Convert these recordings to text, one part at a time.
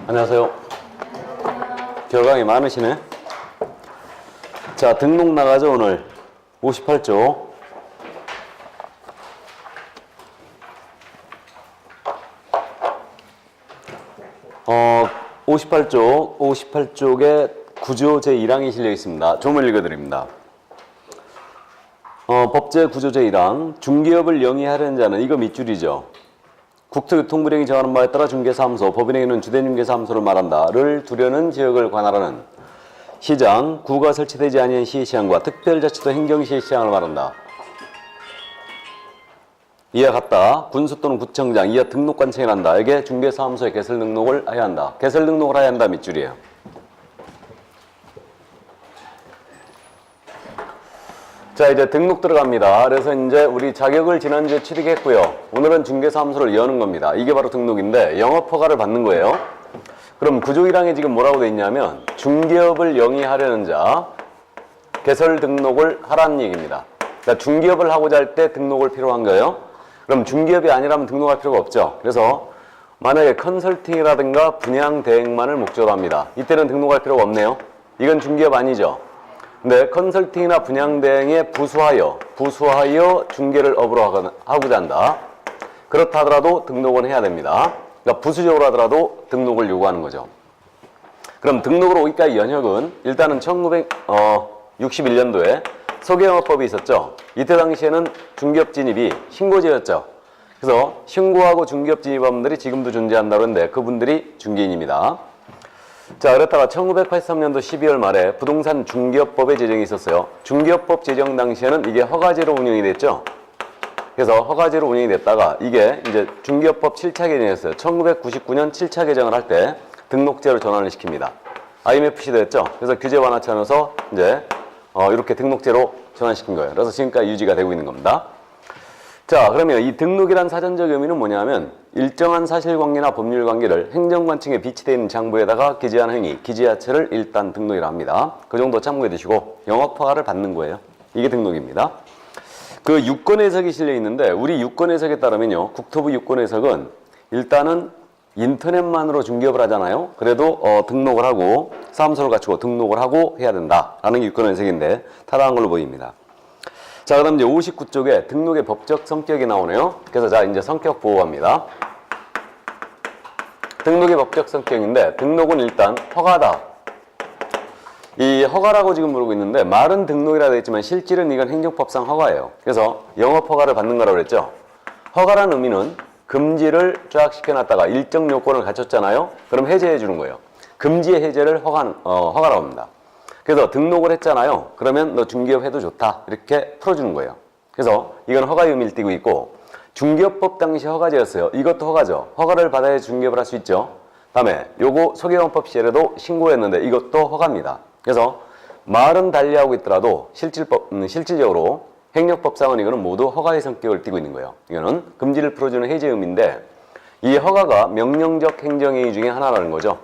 안녕하세요. 결강이 많으시네. 자, 등록 나가죠, 오늘. 58조. 58쪽에 구조 제1항이 실려 있습니다. 조문을 읽어드립니다. 법제 구조 제1항. 중개업을 영위하려는 자는, 이거 밑줄이죠. 국토교통부령이 정하는 바에 따라 중개사무소, 법인에게는 주된 중개사무소를 말한다를 두려는 지역을 관할하는 시장, 구가 설치되지 아니한 시시장과 특별자치도 행정시시장을 말한다. 이와 같다. 군수 또는 구청장, 이하 등록관청이 한다. 에게 중개사무소에 개설 등록을 해야 한다. 개설 등록을 해야 한다. 밑줄이에요. 자, 이제 등록 들어갑니다. 그래서 이제 우리 자격을 지난주에 취득했고요. 오늘은 중개사무소를 여는 겁니다. 이게 바로 등록인데 영업허가를 받는 거예요. 그럼 구조 1항에 지금 뭐라고 돼 있냐면 중개업을 영위하려는 자 개설 등록을 하라는 얘기입니다. 그러니까 중개업을 하고자 할 때 등록을 필요한 거예요. 그럼 중개업이 아니라면 등록할 필요가 없죠. 그래서 만약에 컨설팅이라든가 분양 대행만을 목적으로 합니다. 이때는 등록할 필요가 없네요. 이건 중개업 아니죠. 근데 컨설팅이나 분양 대행에 부수하여 중개를 업으로 하고자 한다. 그렇다 하더라도 등록은 해야 됩니다. 그러니까 부수적으로 하더라도 등록을 요구하는 거죠. 그럼 등록으로 오기까지 연혁은 일단은 1961년도에 소개영업법이 있었죠. 이때 당시에는 중개업 진입이 신고제였죠. 그래서 신고하고 중개업 진입원들이 지금도 존재한다고 하는데 그분들이 중개인입니다. 자, 그랬다가 1983년도 12월 말에 부동산 중개업법의 제정이 있었어요. 중개업법 제정 당시에는 이게 허가제로 운영이 됐죠. 그래서 허가제로 운영이 됐다가 이게 이제 중개업법 7차 개정이었어요. 1999년 7차 개정을 할 때 등록제로 전환을 시킵니다. IMF 시대였죠. 그래서 규제 완화 차원에서 이제 이렇게 등록제로 전환시킨 거예요. 그래서 지금까지 유지가 되고 있는 겁니다. 자, 그러면 이 등록이란 사전적 의미는 뭐냐면 일정한 사실관계나 법률관계를 행정관청에 비치되어 있는 장부에다가 기재한 행위, 기재하체를 일단 등록이라 합니다. 그 정도 참고해 두시고 영업허가를 받는 거예요. 이게 등록입니다. 그 유권 해석이 실려 있는데 우리 유권 해석에 따르면요. 국토부 유권 해석은 일단은 인터넷만으로 중개업을 하잖아요. 그래도 등록을 하고 사무소를 갖추고 등록을 하고 해야 된다라는 게 유권 해석인데 타당한 걸로 보입니다. 자, 그다음 이제 59쪽에 등록의 법적 성격이 나오네요. 그래서 자, 이제 성격 보호합니다. 등록의 법적 성격인데 등록은 일단 허가다. 이 허가라고 지금 부르고 있는데 말은 등록이라 되어 있지만 실질은 이건 행정법상 허가예요. 그래서 영업허가를 받는 거라고 그랬죠. 허가라는 의미는 금지를 쫙 시켜놨다가 일정 요건을 갖췄잖아요. 그럼 해제해 주는 거예요. 금지의 해제를 허가라고 합니다. 그래서 등록을 했잖아요. 그러면 너 중개업 해도 좋다. 이렇게 풀어주는 거예요. 그래서 이건 허가의 의미를 띠고 있고 중개업법 당시 허가제였어요. 이것도 허가죠. 허가를 받아야 중개업을 할 수 있죠. 다음에 요거 소개영업법 시절에도 신고했는데 이것도 허가입니다. 그래서 말은 달리하고 있더라도 실질적으로 행정법상은 이거는 모두 허가의 성격을 띠고 있는 거예요. 이거는 금지를 풀어주는 해제 의미인데 이 허가가 명령적 행정행위 중에 하나라는 거죠.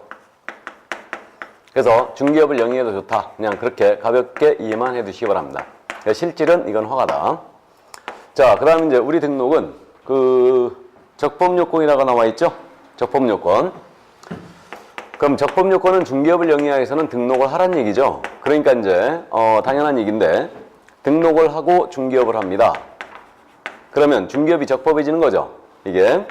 그래서 중개업을 영위해도 좋다. 그냥 그렇게 가볍게 이해만 해두시기 바랍니다. 실질은 이건 허가다. 자, 그 다음 이제 우리 등록은 그 적법요건이라고 나와 있죠? 적법요건. 그럼 적법요건은 중개업을 영위하기 위해서는 등록을 하란 얘기죠. 그러니까 이제 당연한 얘기인데 등록을 하고 중개업을 합니다. 그러면 중개업이 적법해지는 거죠. 이게.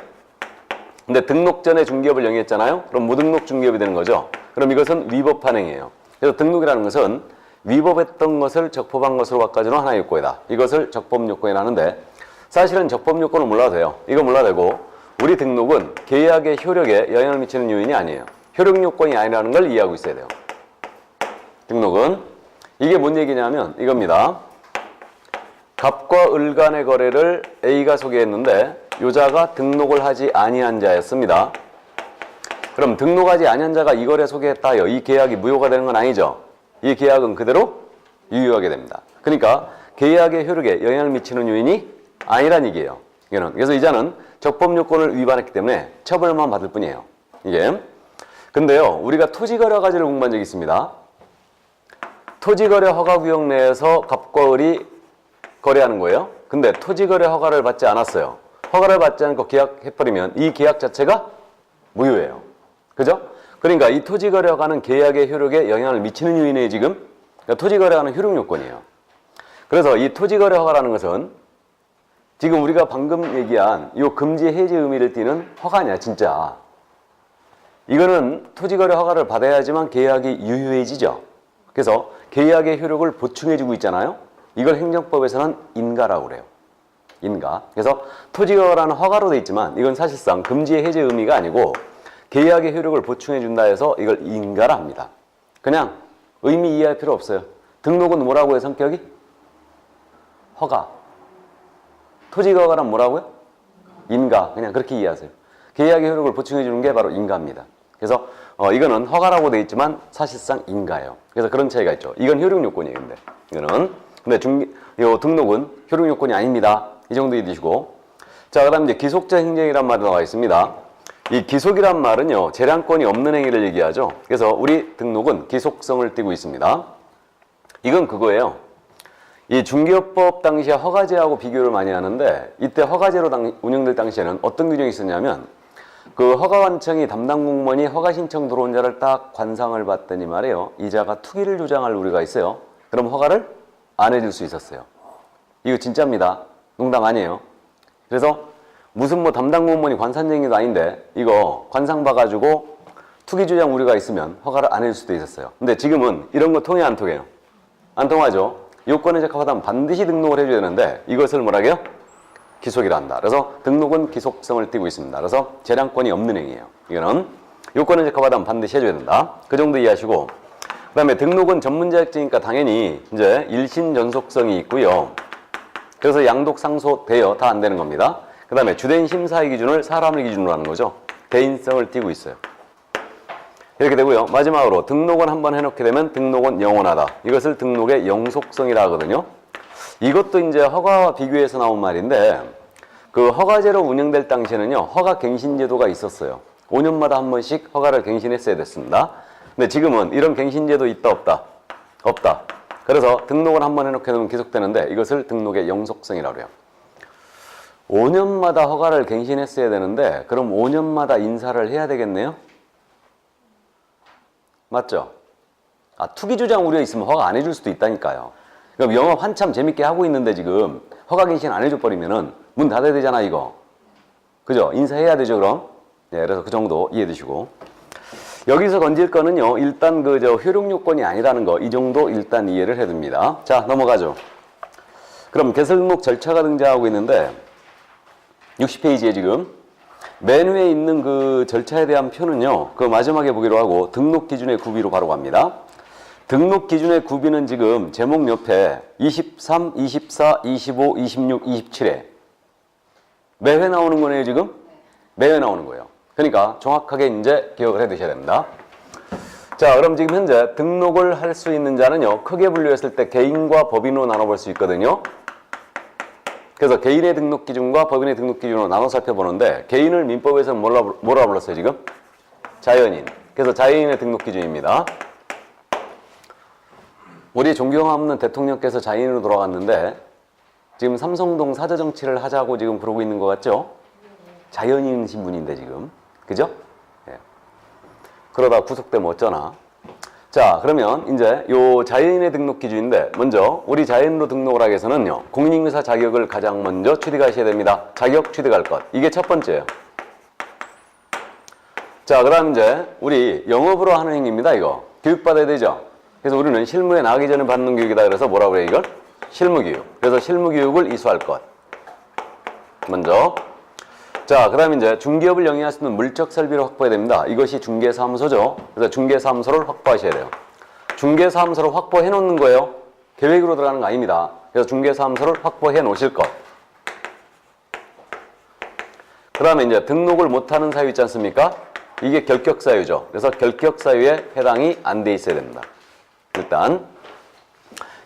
근데 등록 전에 중개업을 영위했잖아요. 그럼 무등록 중개업이 되는 거죠. 그럼 이것은 위법 한행이에요. 그래서 등록이라는 것은 위법했던 것을 적법한 것으로 바꿔주는 하나의 요건이다. 이것을 적법요건이라 하는데 사실은 적법요건은 몰라도 돼요. 이거 몰라도 되고 우리 등록은 계약의 효력에 영향을 미치는 요인이 아니에요. 효력요건이 아니라는 걸 이해하고 있어야 돼요. 등록은 이게 뭔 얘기냐면 이겁니다. 갑과 을 간의 거래를 A가 소개했는데 요자가 등록을 하지 아니한 자였습니다. 그럼 등록하지 아니한 자가 이 거래 소개했다 하여 이 계약이 무효가 되는 건 아니죠. 이 계약은 그대로 유효하게 됩니다. 그러니까 계약의 효력에 영향을 미치는 요인이 아니란 얘기예요. 이거는. 그래서 이 자는 적법요건을 위반했기 때문에 처벌만 받을 뿐이에요. 이게. 근데요, 우리가 토지거래 허가제를 공부한 적이 있습니다. 토지거래 허가구역 내에서 갑과 을이 거래하는 거예요. 근데 토지거래 허가를 받지 않았어요. 허가를 받지 않고 계약해버리면 이 계약 자체가 무효예요. 그죠? 그러니까 이 토지거래허가는 계약의 효력에 영향을 미치는 요인이에요, 지금. 그러니까 토지거래허가는 효력 요건이에요. 그래서 이 토지거래허가라는 것은 지금 우리가 방금 얘기한 이 금지 해지 의미를 띠는 허가냐, 진짜. 이거는 토지거래 허가를 받아야지만 계약이 유효해지죠. 그래서 계약의 효력을 보충해주고 있잖아요. 이걸 행정법에서는 인가라고 그래요. 인가. 그래서 토지거래라는 허가로 돼 있지만 이건 사실상 금지 해제 의미가 아니고 계약의 효력을 보충해준다 해서 이걸 인가라 합니다. 그냥 의미 이해할 필요 없어요. 등록은 뭐라고 해요, 성격이? 허가. 토지거래는 뭐라고요? 인가. 그냥 그렇게 이해하세요. 계약의 효력을 보충해주는 게 바로 인가입니다. 그래서 이거는 허가라고 돼 있지만 사실상 인가예요. 그래서 그런 차이가 있죠. 이건 효력 요건이에요. 근데 이거는 요 등록은 효력 요건이 아닙니다. 이 정도 이해되시고, 자, 그다음 이제 기속적 행정이란 말이 나와 있습니다. 이 기속이란 말은요, 재량권이 없는 행위를 얘기하죠. 그래서 우리 등록은 기속성을 띠고 있습니다. 이건 그거예요. 이 중개업법 당시에 허가제하고 비교를 많이 하는데 이때 허가제로 운영될 당시에는 어떤 규정이 있었냐면 그 허가관청이 담당 공무원이 허가 신청 들어온 자를 딱 관상을 봤더니 말이에요. 이 자가 투기를 주장할 우려가 있어요. 그럼 허가를 안 해줄 수 있었어요. 이거 진짜입니다. 농담 아니에요. 그래서 무슨 뭐 담당 공무원이 관산쟁이도 아닌데 이거 관상 봐가지고 투기 주장 우려가 있으면 허가를 안 해줄 수도 있었어요. 근데 지금은 이런 거 통해 안 통해요? 안 통하죠. 요건에 적합하다면 반드시 등록을 해줘야 되는데 이것을 뭐라고요? 기속이라 한다. 그래서 등록은 기속성을 띠고 있습니다. 그래서 재량권이 없는 행위예요. 이거는 요건에 적합하다면 반드시 해줘야 된다. 그 정도 이해하시고, 그 다음에 등록은 전문자격증이니까 당연히 이제 일신 전속성이 있고요. 그래서 양독 상소 대여 다 안 되는 겁니다. 그 다음에 주된 심사의 기준을 사람을 기준으로 하는 거죠. 대인성을 띠고 있어요. 이렇게 되고요. 마지막으로 등록은 한번 해놓게 되면 등록은 영원하다. 이것을 등록의 영속성이라 하거든요. 이것도 이제 허가와 비교해서 나온 말인데 그 허가제로 운영될 당시에는요, 허가 갱신제도가 있었어요. 5년마다 한 번씩 허가를 갱신했어야 됐습니다. 근데 지금은 이런 갱신제도 있다 없다? 없다. 그래서 등록을 한번 해놓게 되면 계속되는데 이것을 등록의 영속성이라고 해요. 5년마다 허가를 갱신했어야 되는데 그럼 5년마다 인사를 해야 되겠네요? 맞죠? 아, 투기 주장 우려 있으면 허가 안 해줄 수도 있다니까요. 그럼 영업 한참 재밌게 하고 있는데 지금 허가 갱신 안 해줘 버리면은 문 닫아야 되잖아, 이거. 그죠? 인사해야 되죠, 그럼? 네, 그래서 그 정도 이해되시고. 여기서 건질 거는요, 일단 효력 요건이 아니라는 거, 이 정도 일단 이해를 해둡니다. 자, 넘어가죠. 그럼 개설등록 절차가 등장하고 있는데 60페이지에 지금 맨 위에 있는 그 절차에 대한 표는요, 그 마지막에 보기로 하고 등록 기준의 구비로 바로 갑니다. 등록 기준의 구비는 지금 제목 옆에 23, 24, 25, 26, 27에 매회 나오는 거네요, 지금? 매회 나오는 거예요. 그러니까 정확하게 이제 기억을 해 두셔야 됩니다. 자, 그럼 지금 현재 등록을 할 수 있는 자는요, 크게 분류했을 때 개인과 법인으로 나눠볼 수 있거든요. 그래서 개인의 등록 기준과 법인의 등록 기준으로 나눠 살펴보는데 개인을 민법에서는 뭐라 불렀어요, 지금? 자연인. 그래서 자연인의 등록 기준입니다. 우리 존경하는 대통령께서 자연인으로 돌아갔는데 지금 삼성동 사저정치를 하자고 지금 그러고 있는 것 같죠? 자연인 신분인데 지금. 그죠? 예. 그러다 구속되면 어쩌나. 자, 그러면 이제 요 자연인의 등록 기준인데 먼저 우리 자연인으로 등록을 하기 위해서는요, 공인인사 자격을 가장 먼저 취득하셔야 됩니다. 자격 취득할 것. 이게 첫 번째예요. 자, 그 다음 이제 우리 영업으로 하는 행위입니다, 이거. 교육받아야 되죠? 그래서 우리는 실무에 나가기 전에 받는 교육이다. 그래서 뭐라고 해요, 이걸? 실무교육. 그래서 실무교육을 이수할 것. 먼저. 자, 그 다음에 이제 중개업을 영위할 수 있는 물적 설비를 확보해야 됩니다. 이것이 중개사무소죠. 그래서 중개사무소를 확보하셔야 돼요. 중개사무소를 확보해 놓는 거예요. 계획으로 들어가는 거 아닙니다. 그래서 중개사무소를 확보해 놓으실 것. 그 다음에 이제 등록을 못하는 사유 있지 않습니까? 이게 결격사유죠. 그래서 결격사유에 해당이 안 돼 있어야 됩니다. 일단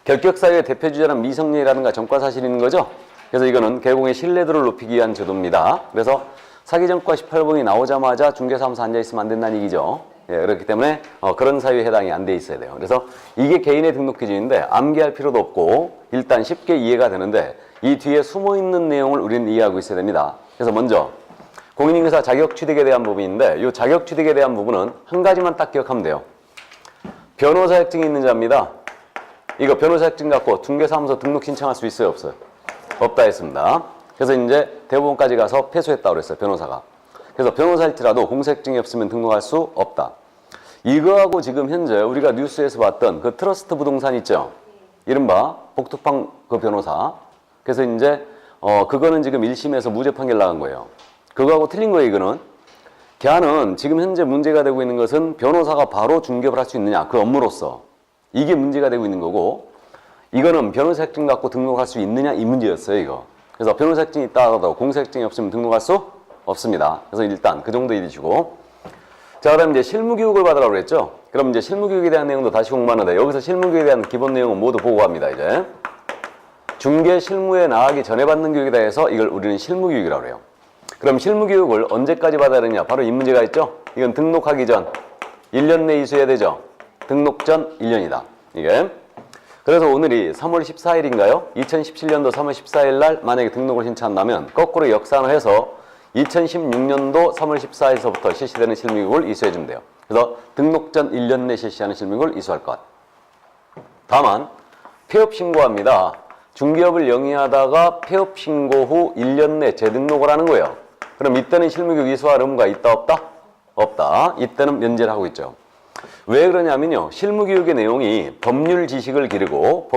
결격사유의 대표주자는 미성년이라든가 전과사실이 있는 거죠. 그래서 이거는 개공의 신뢰도를 높이기 위한 제도입니다. 그래서 사기전과 18번이 나오자마자 중개사무소 앉아있으면 안 된다는 얘기죠. 예, 그렇기 때문에 그런 사유에 해당이 안 돼 있어야 돼요. 그래서 이게 개인의 등록 기준인데 암기할 필요도 없고 일단 쉽게 이해가 되는데 이 뒤에 숨어있는 내용을 우리는 이해하고 있어야 됩니다. 그래서 먼저 공인인증서 자격 취득에 대한 부분인데 이 자격 취득에 대한 부분은 한 가지만 딱 기억하면 돼요. 변호사 자격증이 있는 자입니다. 이거 변호사 자격증 갖고 중개사무소 등록 신청할 수 있어요, 없어요? 없다 했습니다. 그래서 이제 대법원까지 가서 패소했다고 그랬어요, 변호사가. 그래서 변호사일지라도 공소자격증이 없으면 등록할 수 없다. 이거하고 지금 현재 우리가 뉴스에서 봤던 그 트러스트 부동산 있죠? 이른바 복덕방 그 변호사. 그래서 이제 그거는 지금 1심에서 무죄 판결 나간 거예요. 그거하고 틀린 거예요, 이거는. 걔는 지금 현재 문제가 되고 있는 것은 변호사가 바로 중개업을 할 수 있느냐, 그 업무로서. 이게 문제가 되고 있는 거고, 이거는 변호사 자격증 갖고 등록할 수 있느냐, 이 문제였어요, 이거. 그래서 변호사 자격증이 있다 하더라도 공소 자격증이 없으면 등록할 수 없습니다. 그래서 일단 그 정도 이해주시고. 자, 그 다음에 이제 실무교육을 받으라고 그랬죠? 그럼 이제 실무교육에 대한 내용도 다시 공부하는데, 여기서 실무교육에 대한 기본 내용은 모두 보고 갑니다, 이제. 중개 실무에 나가기 전에 받는 교육이다 해서 이걸 우리는 실무교육이라고 그래요. 그럼 실무교육을 언제까지 받아야 되느냐? 바로 이 문제가 있죠? 이건 등록하기 전 1년 내에 이수해야 되죠? 등록 전 1년이다. 이게. 그래서 오늘이 3월 14일인가요? 2017년도 3월 14일 날 만약에 등록을 신청한다면 거꾸로 역산을 해서 2016년도 3월 14일서부터 실시되는 실무교육을 이수해 주면 돼요. 그래서 등록 전 1년 내 실시하는 실무교육을 이수할 것. 다만 폐업 신고합니다. 중개업을 영위하다가 폐업 신고 후 1년 내 재등록을 하는 거예요. 그럼 이때는 실무교육 이수할 의무가 있다 없다? 없다. 이때는 면제를 하고 있죠. 왜 그러냐면요. 실무교육의 내용이 법률 지식을 기르고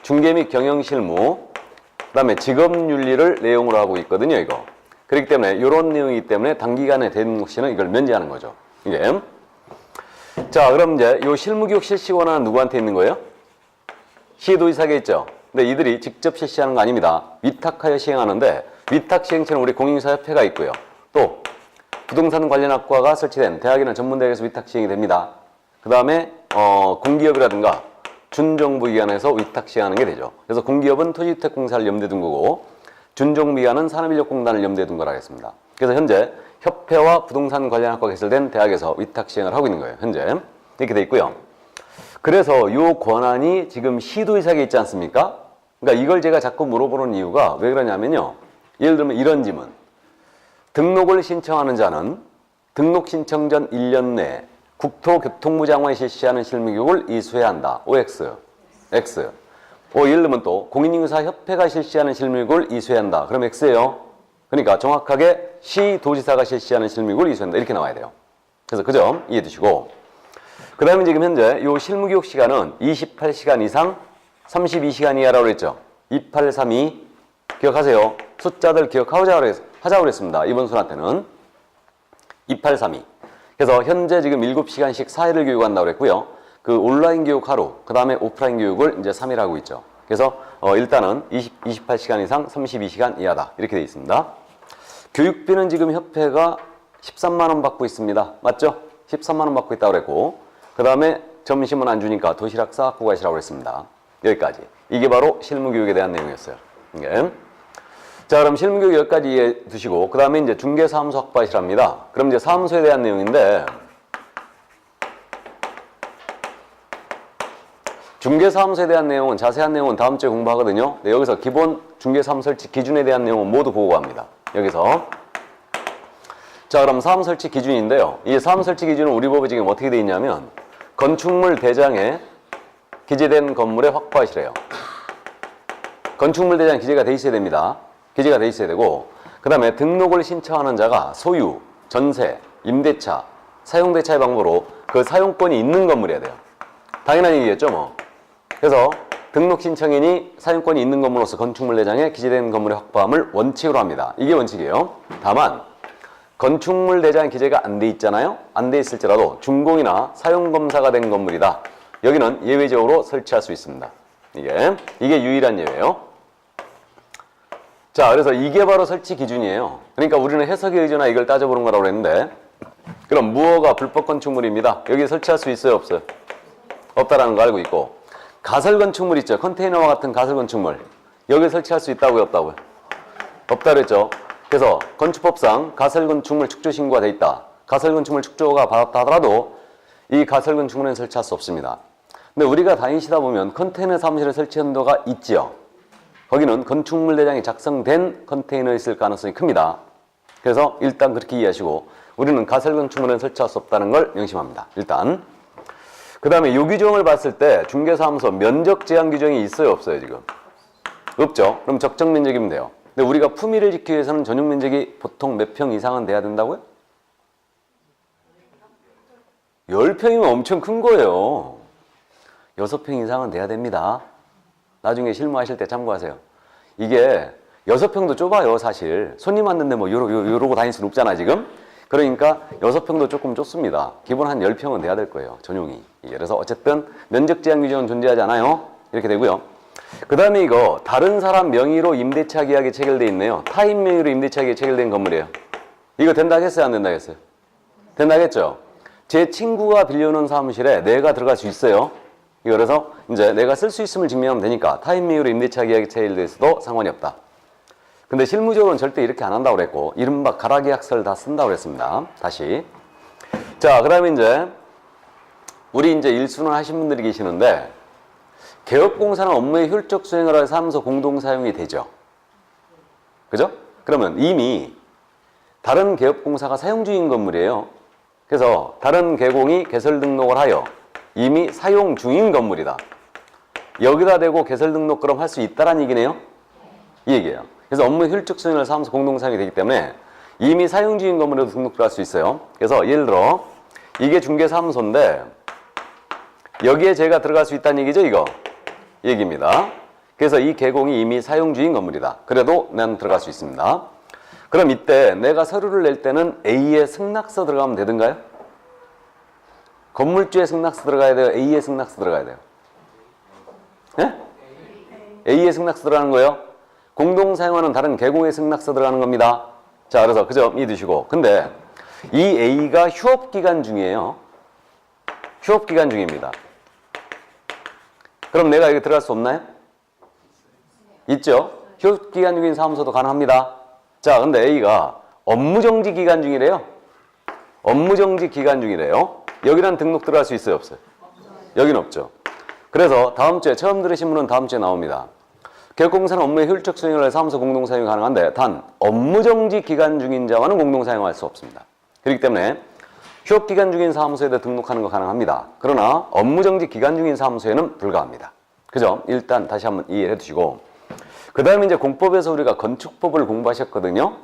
중개 및 경영실무 그 다음에 직업윤리를 내용으로 하고 있거든요. 이거. 그렇기 때문에 이런 내용이기 때문에 단기간에 대등록 시는 이걸 면제하는 거죠. 이게. 자, 그럼 이제 이 실무교육 실시 권한은 누구한테 있는 거예요? 시도지사에 있죠. 근데 이들이 직접 실시하는 거 아닙니다. 위탁하여 시행하는데 위탁 시행처는 우리 공인인사협회가 있고요. 또 부동산 관련 학과가 설치된 대학이나 전문대학에서 위탁 시행이 됩니다. 그 다음에 공기업이라든가 준정부기관에서 위탁 시행하는 게 되죠. 그래서 공기업은 토지주택공사를 염두에 둔 거고 준정부기관은 산업인력공단을 염두에 둔 거라 하겠습니다. 그래서 현재 협회와 부동산 관련 학과가 개설된 대학에서 위탁 시행을 하고 있는 거예요. 현재 이렇게 돼 있고요. 그래서 이 권한이 지금 시도지사에 있지 않습니까? 그러니까 이걸 제가 자꾸 물어보는 이유가 왜 그러냐면요. 예를 들면 이런 질문. 등록을 신청하는 자는 등록 신청 전 1년 내에 국토교통부 장관이 실시하는 실무교육을 이수해야 한다. OX. X. 예를 들면 또 공인인증사협회가 실시하는 실무교육을 이수해야 한다. 그럼 X예요. 그러니까 정확하게 시도지사가 실시하는 실무교육을 이수한다. 이렇게 나와야 돼요. 그래서 그 점 이해해 두시고. 그 다음에 지금 현재 이 실무교육 시간은 28시간 이상 32시간 이하라고 그랬죠. 2832 기억하세요. 숫자들 기억하자고 그랬습니다. 이번 순한테는 2832. 그래서 현재 지금 7시간씩 4일을 교육한다고 그랬고요. 그 온라인 교육 하루, 그 다음에 오프라인 교육을 이제 3일 하고 있죠. 그래서 일단은 28시간 이상 32시간 이하다. 이렇게 되어 있습니다. 교육비는 지금 협회가 13만 원 받고 있습니다. 맞죠? 13만 원 받고 있다고 그랬고 그 다음에 점심은 안 주니까 도시락 싸갖고 가시라고 했습니다. 여기까지. 이게 바로 실무교육에 대한 내용이었어요. 이게. 자, 그럼 실무교육 여기까지 이해해 두시고 그 다음에 이제 중개사무소 확보하시랍니다. 그럼 이제 사무소에 대한 내용인데 중개사무소에 대한 내용은 자세한 내용은 다음 주에 공부하거든요. 네, 여기서 기본 중개사무소 설치 기준에 대한 내용은 모두 보고 갑니다. 여기서. 자, 그럼 사무소 설치 기준인데요. 이 사무소 설치 기준은 우리 법에 지금 어떻게 되어 있냐면 건축물 대장에 기재된 건물에 확보하시래요. 건축물 대장 기재가 돼 있어야 됩니다. 기재가 돼 있어야 되고 그 다음에 등록을 신청하는 자가 소유, 전세, 임대차, 사용대차의 방법으로 그 사용권이 있는 건물이어야 돼요. 당연한 얘기겠죠 뭐. 그래서 등록 신청인이 사용권이 있는 건물로서 건축물 대장에 기재된 건물의 확보함을 원칙으로 합니다. 이게 원칙이에요. 다만 건축물 대장 기재가 안 돼 있잖아요. 안 돼 있을지라도 준공이나 사용검사가 된 건물이다. 여기는 예외적으로 설치할 수 있습니다. 이게 유일한 예외예요. 자, 그래서 이게 바로 설치 기준이에요. 그러니까 우리는 해석에 의존하 이걸 따져보는 거라고 그랬는데 그럼 무허가 불법 건축물입니다. 여기 설치할 수 있어요, 없어요? 없다라는 거 알고 있고 가설 건축물 있죠. 컨테이너와 같은 가설 건축물. 여기 설치할 수 있다고요, 없다고요? 없다 그랬죠. 그래서 건축법상 가설 건축물 축조 신고가 돼 있다. 가설 건축물 축조가 받았다 하더라도 이 가설 건축물은 설치할 수 없습니다. 근데 우리가 다니시다 보면 컨테이너 사무실을 설치한 도가 있지요. 거기는 건축물 대장이 작성된 컨테이너에 있을 가능성이 큽니다. 그래서 일단 그렇게 이해하시고 우리는 가설 건축물에는 설치할 수 없다는 걸 명심합니다. 일단 그 다음에 요 규정을 봤을 때 중개사무소 면적 제한 규정이 있어요 없어요 지금? 없죠. 그럼 적정 면적이면 돼요. 근데 우리가 품위를 지키기 위해서는 전용 면적이 보통 몇 평 이상은 돼야 된다고요? 10평이면 엄청 큰 거예요. 6평 이상은 돼야 됩니다. 나중에 실무하실 때 참고하세요. 이게 6평도 좁아요 사실. 손님 왔는데 뭐 이러고 다닐 수는 없잖아 지금. 그러니까 6평도 조금 좁습니다. 기본 한 10평은 돼야 될 거예요 전용이. 그래서 어쨌든 면적 제한 규정은 존재하지 않아요. 이렇게 되고요. 그 다음에 이거 다른 사람 명의로 임대차 계약이 체결돼 있네요. 타인 명의로 임대차 계약이 체결된 건물이에요. 이거 된다겠어요 안 된다겠어요? 된다겠죠? 제 친구가 빌려놓은 사무실에 내가 들어갈 수 있어요. 이거 그래서 이제 내가 쓸 수 있음을 증명하면 되니까 타인 명의로 임대차 계약이 체결돼 있어도 상관이 없다. 근데 실무적으로는 절대 이렇게 안 한다고 그랬고 이른바 가라계약서를 다 쓴다고 그랬습니다. 다시. 자, 그다음에 이제 우리 이제 일순환 하신 분들이 계시는데 개업공사는 업무의 효율적 수행을 위해 사무소 공동 사용이 되죠. 그죠? 그러면 이미 다른 개업공사가 사용 중인 건물이에요. 그래서 다른 개공이 개설 등록을 하여 이미 사용 중인 건물이다. 여기다 대고 개설 등록 그럼 할 수 있다라는 얘기네요. 이 얘기예요. 그래서 업무 효율적 수행을 사무소 공동 사용이 되기 때문에 이미 사용 중인 건물에도 등록을 할 수 있어요. 그래서 예를 들어 이게 중개사무소인데 여기에 제가 들어갈 수 있다는 얘기죠, 이거. 얘기입니다. 그래서 이 개공이 이미 사용 중인 건물이다. 그래도 난 들어갈 수 있습니다. 그럼 이때 내가 서류를 낼 때는 A의 승낙서 들어가면 되든가요? 건물주의 승낙서 들어가야 돼요? A의 승낙서 들어가야 돼요? 예? A의 승낙서 들어가는 거예요? 공동 사용하는 다른 개공의 승낙서 들어가는 겁니다. 자, 그래서 그 점 이해두시고. 근데 이 A가 휴업기간 중이에요. 휴업기간 중입니다. 그럼 내가 여기 들어갈 수 없나요? 있죠? 휴업기간 중인 사무소도 가능합니다. 자, 근데 A가 업무정지 기간 중이래요. 업무정지 기간 중이래요. 여기란 등록 들어갈 수 있어요, 없어요? 여기는 없죠. 그래서 다음 주에 처음 들으신 분은 다음 주에 나옵니다. 개업공사는 업무의 효율적 수행을 위해 사무소 공동 사용이 가능한데 단 업무정지 기간 중인 자와는 공동 사용할 수 없습니다. 그렇기 때문에 휴업기간 중인 사무소에도 등록하는 거 가능합니다. 그러나 업무정지 기간 중인 사무소에는 불가합니다. 그죠? 일단 다시 한번 이해해 두시고 그 다음에 이제 공법에서 우리가 건축법을 공부하셨거든요.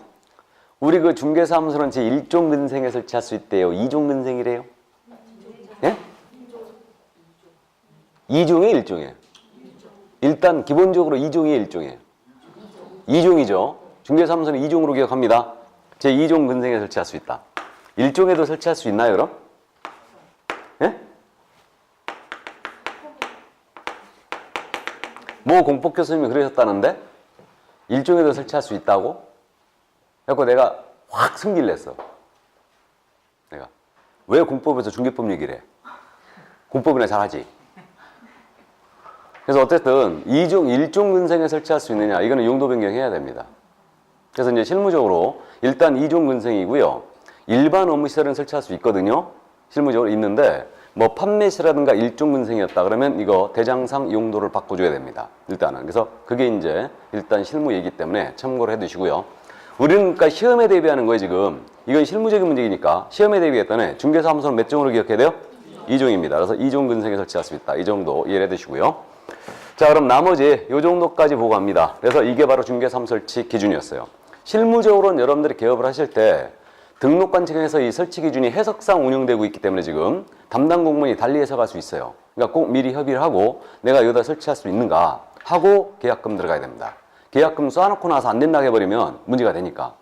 우리 그 중개사무소는 제1종 근생에 설치할 수 있대요. 2종 근생이래요. 예? 2종이 1종이에요. 일단 기본적으로 2종이 1종이에요. 2종이죠. 중개사무소는 2종으로 기억합니다. 제2종 근생에 설치할 수 있다. 1종에도 설치할 수 있나요, 그럼? 예? 뭐 공법 교수님이 그러셨다는데? 1종에도 설치할 수 있다고? 그래서 내가 확 승기를 냈어. 내가. 왜 공법에서 중개법 얘기를 해? 공법이나 잘하지. 그래서 어쨌든 1종 근생에 설치할 수 있느냐, 이거는 용도 변경해야 됩니다. 그래서 이제 실무적으로 일단 2종 근생이고요. 일반 업무시설은 설치할 수 있거든요. 실무적으로 있는데 뭐 판매시라든가 1종 근생이었다 그러면 이거 대장상 용도를 바꿔줘야 됩니다. 일단은. 그래서 그게 이제 일단 실무 얘기 때문에 참고를 해두시고요. 우리는 그러니까 시험에 대비하는 거예요 지금. 이건 실무적인 문제이니까 시험에 대비했더니 중개사무소는 몇 종으로 기억해야 돼요? 2종입니다. 그래서 2종 근생에 설치할 수 있다. 이 정도 이해해 두시고요. 자, 그럼 나머지 이 정도까지 보고 합니다. 그래서 이게 바로 중개사무소 설치 기준이었어요. 실무적으로는 여러분들이 개업을 하실 때 등록관 측에서 이 설치 기준이 해석상 운영되고 있기 때문에 지금 담당 공무원이 달리 해석할 수 있어요. 그러니까 꼭 미리 협의를 하고 내가 여기다 설치할 수 있는가 하고 계약금 들어가야 됩니다. 계약금 쏴놓고 나서 안 된다고 해버리면 문제가 되니까.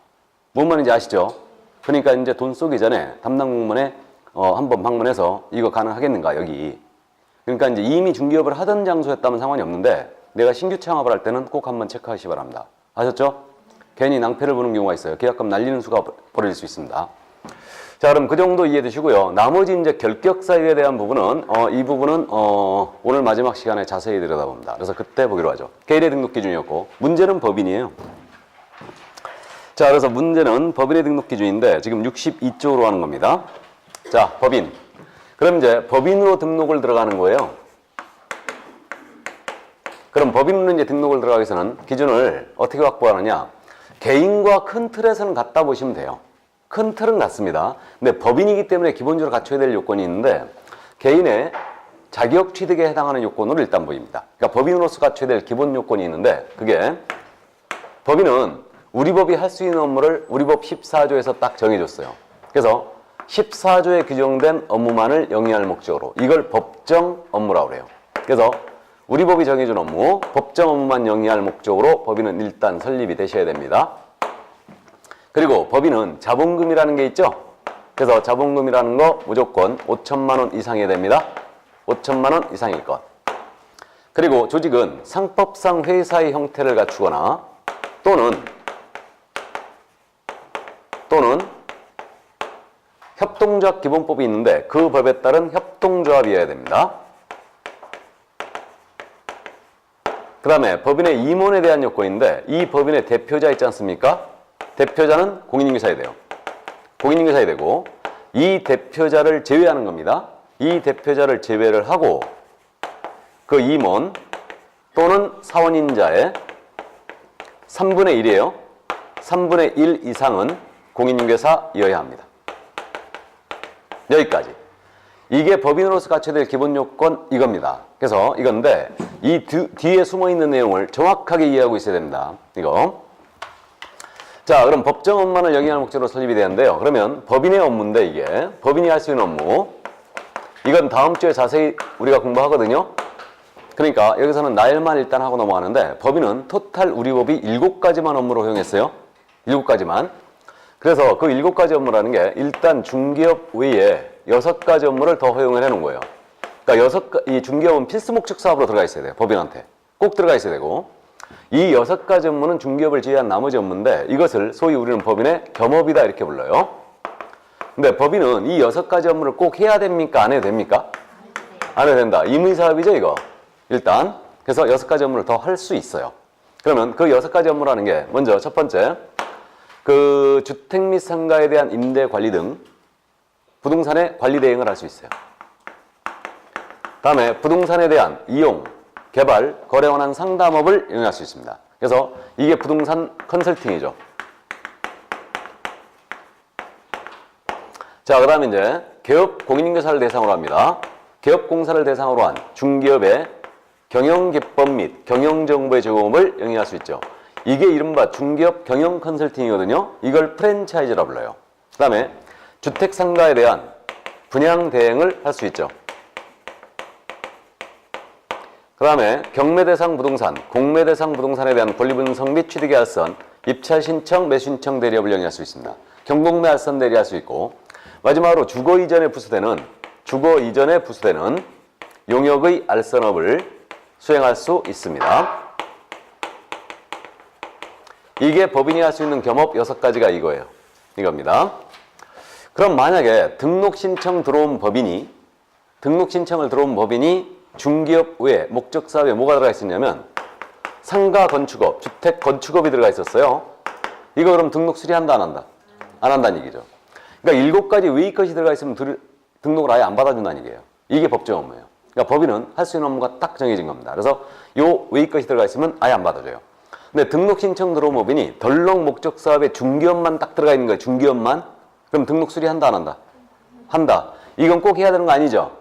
뭔 말인지 아시죠? 그러니까 이제 돈 쏘기 전에 담당 공무원에 한번 방문해서 이거 가능하겠는가 여기. 그러니까 이제 이미 중개업을 하던 장소였다면 상관이 없는데 내가 신규 창업을 할 때는 꼭 한번 체크하시기 바랍니다. 아셨죠? 괜히 낭패를 보는 경우가 있어요. 계약금 날리는 수가 벌어질 수 있습니다. 자, 그럼 그 정도 이해해 두시고요. 나머지 이제 결격 사유에 대한 부분은 이 부분은 오늘 마지막 시간에 자세히 들여다봅니다. 그래서 그때 보기로 하죠. 개인의 등록 기준이었고 문제는 법인이에요. 자, 그래서 문제는 법인의 등록 기준인데 지금 62쪽으로 하는 겁니다. 자, 법인. 그럼 이제 법인으로 등록을 들어가는 거예요. 그럼 법인으로 이제 등록을 들어가기 위해서는 기준을 어떻게 확보하느냐? 개인과 큰 틀에서는 같다 보시면 돼요. 큰 틀은 같습니다. 근데 법인이기 때문에 기본적으로 갖춰야 될 요건이 있는데 개인의 자격 취득에 해당하는 요건으로 일단 보입니다. 그러니까 법인으로서 갖춰야 될 기본 요건이 있는데 그게 법인은 우리 법이 할 수 있는 업무를 우리 법 14조에서 딱 정해줬어요. 그래서 14조에 규정된 업무만을 영위할 목적으로 이걸 법정 업무라고 그래요. 그래서 우리 법이 정해준 업무, 법정 업무만 영위할 목적으로 법인은 일단 설립이 되셔야 됩니다. 그리고 법인은 자본금이라는 게 있죠. 그래서 자본금이라는 거 무조건 5천만 원 이상이 됩니다. 5천만 원 이상일 것. 그리고 조직은 상법상 회사의 형태를 갖추거나 또는 협동조합 기본법이 있는데 그 법에 따른 협동조합이어야 됩니다. 그 다음에 법인의 임원에 대한 요건인데 이 법인의 대표자 있지 않습니까? 대표자는 공인인계사에 돼요. 공인인계사에 되고 이 대표자를 제외하는 겁니다. 이 대표자를 제외를 하고 그 임원 또는 사원인자의 3분의 1이에요. 3분의 1 이상은 공인인계사여야 합니다. 여기까지. 이게 법인으로서 갖춰야 될 기본 요건 이겁니다. 그래서 이건데 이 뒤에 숨어있는 내용을 정확하게 이해하고 있어야 됩니다. 이거. 자, 그럼 법정 업무만을 영위할 목적으로 설립이 되는데요. 그러면 법인의 업무인데 이게 법인이 할 수 있는 업무 이건 다음 주에 자세히 우리가 공부하거든요. 그러니까 여기서는 나열만 일단 하고 넘어가는데 법인은 토탈 우리 법이 7가지만 업무로 허용했어요. 7가지만. 그래서 그 7가지 업무라는 게 일단 중개업 외에 6가지 업무를 더 허용을 해놓은 거예요. 그러니까 이 중개업은 필수 목적 사업으로 들어가 있어야 돼요. 법인한테. 꼭 들어가 있어야 되고 이 6가지 업무는 중개업을 제외한 나머지 업무인데 이것을 소위 우리는 법인의 겸업이다 이렇게 불러요. 근데 법인은 이 6가지 업무를 꼭 해야 됩니까? 안 해도 됩니까? 안 해도 된다. 임의사업이죠 이거. 일단 그래서 6가지 업무를 더 할 수 있어요. 그러면 그 6가지 업무라는 게 먼저 첫 번째 그 주택 및 상가에 대한 임대 관리 등 부동산의 관리 대행을 할 수 있어요. 다음에 부동산에 대한 이용, 개발, 거래 원한 상담업을 이용할 수 있습니다. 그래서 이게 부동산 컨설팅이죠. 자, 그 다음에 이제 개업 공인인계사를 대상으로 합니다. 개업공사를 대상으로 한 중기업의 경영기법 및 경영정보의 제공업을 영위할 수 있죠. 이게 이른바 중기업 경영 컨설팅이거든요. 이걸 프랜차이즈라고 불러요. 그 다음에 주택상가에 대한 분양 대행을 할 수 있죠. 그 다음에 경매대상 부동산, 공매대상 부동산에 대한 권리분석 및 취득의 알선, 입찰신청, 매수신청 대리업을 영위할 수 있습니다. 경공매 알선 대리할 수 있고 마지막으로 주거 이전에 부수되는 용역의 알선업을 수행할 수 있습니다. 이게 법인이 할 수 있는 겸업 6가지가 이거예요. 이겁니다. 그럼 만약에 등록 신청을 들어온 법인이 중개업 외에 목적 사업에 뭐가 들어가 있었냐면 상가 건축업, 주택 건축업이 들어가 있었어요. 이거 그럼 등록 수리한다 안 한다? 안 한다는 얘기죠. 그러니까 7가지 외의 것이 들어가 있으면 등록을 아예 안 받아준다는 얘기예요. 이게 법정 업무예요. 그러니까 법인은 할 수 있는 업무가 딱 정해진 겁니다. 그래서 요 외의 것이 들어가 있으면 아예 안 받아줘요. 근데 등록 신청 들어온 법인이 덜렁 목적 사업에 중개업만 딱 들어가 있는 거예요. 중개업만. 그럼 등록 수리한다 안 한다? 한다. 이건 꼭 해야 되는 거 아니죠?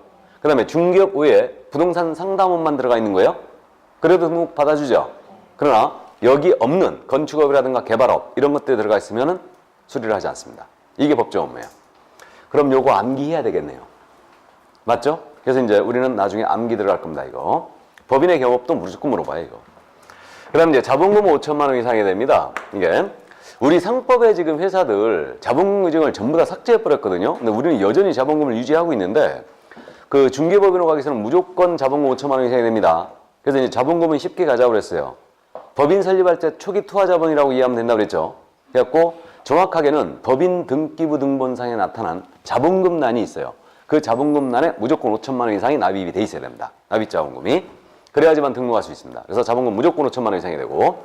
그 다음에 중개업 외에 부동산 상담업만 들어가 있는 거예요. 그래도 등록 받아주죠. 그러나 여기 없는 건축업이라든가 개발업 이런 것들이 들어가 있으면 수리를 하지 않습니다. 이게 법정 업무예요. 그럼 요거 암기해야 되겠네요. 맞죠? 그래서 이제 우리는 나중에 암기 들어갈 겁니다. 이거. 법인의 경업도 무조건 물어봐요. 이거. 그 다음에 이제 자본금 5천만 원 이상이 됩니다. 이게 우리 상법에 지금 회사들 자본금 규정을 전부 다 삭제해버렸거든요. 근데 우리는 여전히 자본금을 유지하고 있는데 그 중개법인으로 가기 위해서는 무조건 자본금 5천만 원 이상이 됩니다. 그래서 이제 자본금은 쉽게 가자고 그랬어요. 법인 설립할 때 초기 투하자본이라고 이해하면 된다고 그랬죠. 그래갖고 정확하게는 법인 등기부 등본상에 나타난 자본금란이 있어요. 그 자본금란에 무조건 5천만 원 이상이 납입이 돼 있어야 됩니다. 납입자본금이. 그래야지만 등록할 수 있습니다. 그래서 자본금 무조건 5천만 원 이상이 되고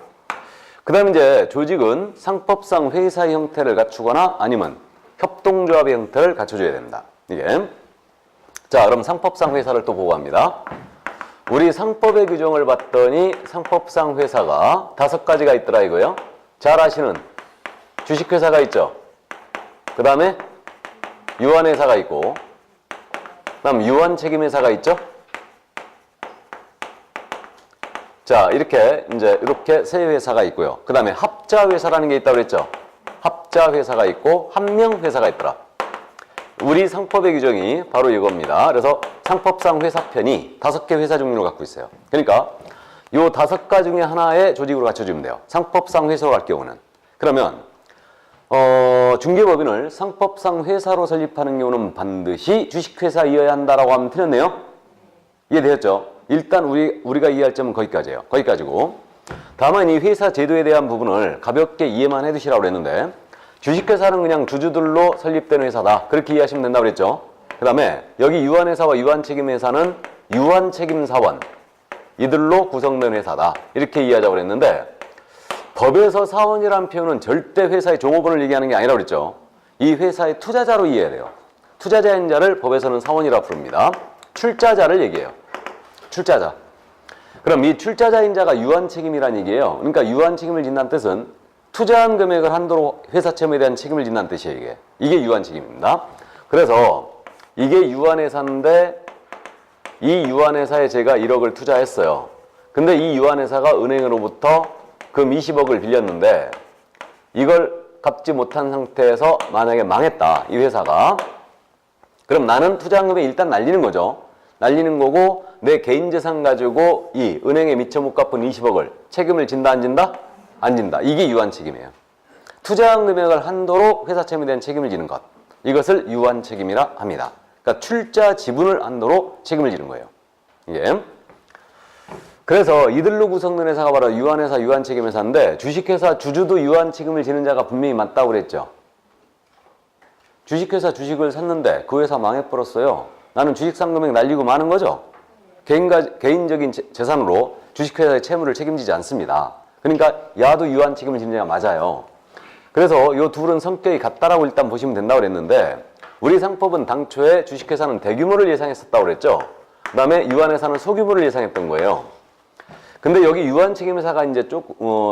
그 다음에 이제 조직은 상법상 회사의 형태를 갖추거나 아니면 협동조합의 형태를 갖춰줘야 됩니다. 이게 자, 그럼 상법상 회사를 또 보고 합니다. 우리 상법의 규정을 봤더니 상법상 회사가 5가지가 있더라 이거요. 잘 아시는 주식회사가 있죠. 그 다음에 유한회사가 있고, 그 다음 유한책임회사가 있죠. 자, 이렇게 세 회사가 있고요. 그 다음에 합자회사라는 게 있다고 그랬죠. 합자회사가 있고 한명회사가 있더라. 우리 상법의 규정이 바로 이겁니다. 그래서 상법상 회사편이 5개 회사 종류를 갖고 있어요. 그러니까 요 5가지 중에 하나의 조직으로 갖춰주면 돼요. 상법상 회사로 갈 경우는. 그러면 중개법인을 상법상 회사로 설립하는 경우는 반드시 주식회사이어야 한다라고 하면 틀렸네요. 이해되셨죠? 일단 우리가 이해할 점은 거기까지예요. 거기까지고. 다만 이 회사 제도에 대한 부분을 가볍게 이해만 해두시라고 그랬는데, 주식회사는 그냥 주주들로 설립된 회사다. 그렇게 이해하시면 된다고 그랬죠. 그 다음에 여기 유한회사와 유한책임회사는 유한책임사원, 이들로 구성된 회사다. 이렇게 이해하자고 그랬는데, 법에서 사원이라는 표현은 절대 회사의 종업원을 얘기하는 게 아니라고 그랬죠. 이 회사의 투자자로 이해해야 돼요. 투자자인 자를 법에서는 사원이라고 부릅니다. 출자자를 얘기해요. 출자자. 그럼 이 출자자인 자가 유한책임이라는 얘기예요. 그러니까 유한책임을 진다는 뜻은 투자한 금액을 한도로 회사 채무에 대한 책임을 진다는 뜻이에요. 이게 유한책임입니다. 그래서 이게 유한회사인데, 이 유한회사에 제가 1억을 투자했어요. 근데 이 유한회사가 은행으로부터 금 20억을 빌렸는데 이걸 갚지 못한 상태에서 만약에 망했다, 이 회사가. 그럼 나는 투자한 금액 일단 날리는 거죠. 날리는 거고, 내 개인 재산 가지고 이 은행에 미처 못 갚은 20억을 책임을 진다, 안 진다? 안 진다. 이게 유한책임이에요. 투자한 금액을 한도로 회사 채무에 대한 책임을 지는 것, 이것을 유한책임이라 합니다. 그러니까 출자 지분을 한도로 책임을 지는 거예요. 이게. 그래서 이들로 구성된 회사가 바로 유한회사, 유한책임회사인데, 주식회사 주주도 유한책임을 지는 자가 분명히 맞다고 그랬죠. 주식회사 주식을 샀는데 그 회사 망해버렸어요. 나는 주식 산 금액 날리고 마는 거죠. 개인적인 재산으로 주식회사의 채무를 책임지지 않습니다. 그러니까 야도 유한책임을 지는 자가 맞아요. 그래서 이 둘은 성격이 같다라고 일단 보시면 된다고 그랬는데, 우리 상법은 당초에 주식회사는 대규모를 예상했었다고 그랬죠. 그 다음에 유한회사는 소규모를 예상했던 거예요. 근데 여기 유한책임회사가 이제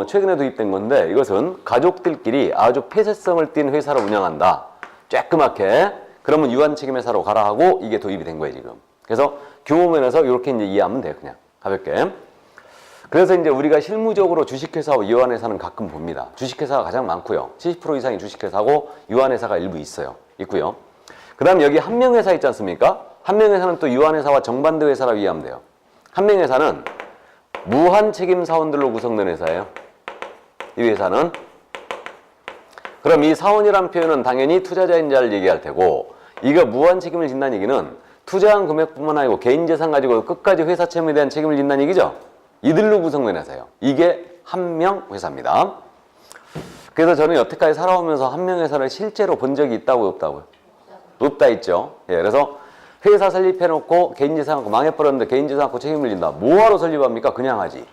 최근에 도입된 건데, 이것은 가족들끼리 아주 폐쇄성을 띈 회사를 운영한다. 쬐끄맣게. 그러면 유한책임회사로 가라 하고 이게 도입이 된 거예요, 지금. 그래서 규모면에서 이렇게 이제 이해하면 돼요, 그냥. 가볍게. 그래서 이제 우리가 실무적으로 주식회사와 유한회사는 가끔 봅니다. 주식회사가 가장 많고요. 70% 이상이 주식회사고 유한회사가 일부 있고요. 그 다음 여기 한명회사 있지 않습니까? 한명회사는 또 유한회사와 정반대 회사라고 이해하면 돼요. 한명회사는 무한책임사원들로 구성된 회사예요. 이 회사는. 그럼 이 사원이란 표현은 당연히 투자자인 자를 얘기할 테고, 이거 무한책임을 진다는 얘기는 투자한 금액뿐만 아니고 개인 재산 가지고 끝까지 회사 채무에 대한 책임을 진다는 얘기죠. 이들로 구성된 회사예요. 이게 한명회사입니다. 그래서 저는 여태까지 살아오면서 한명회사를 실제로 본 적이 있다고요, 없다고요? 없다 있죠. 예, 그래서 회사 설립해놓고 개인 재산 갖고 망해버렸는데 개인 재산 갖고 책임을 진다. 뭐하러 설립합니까? 그냥 하지.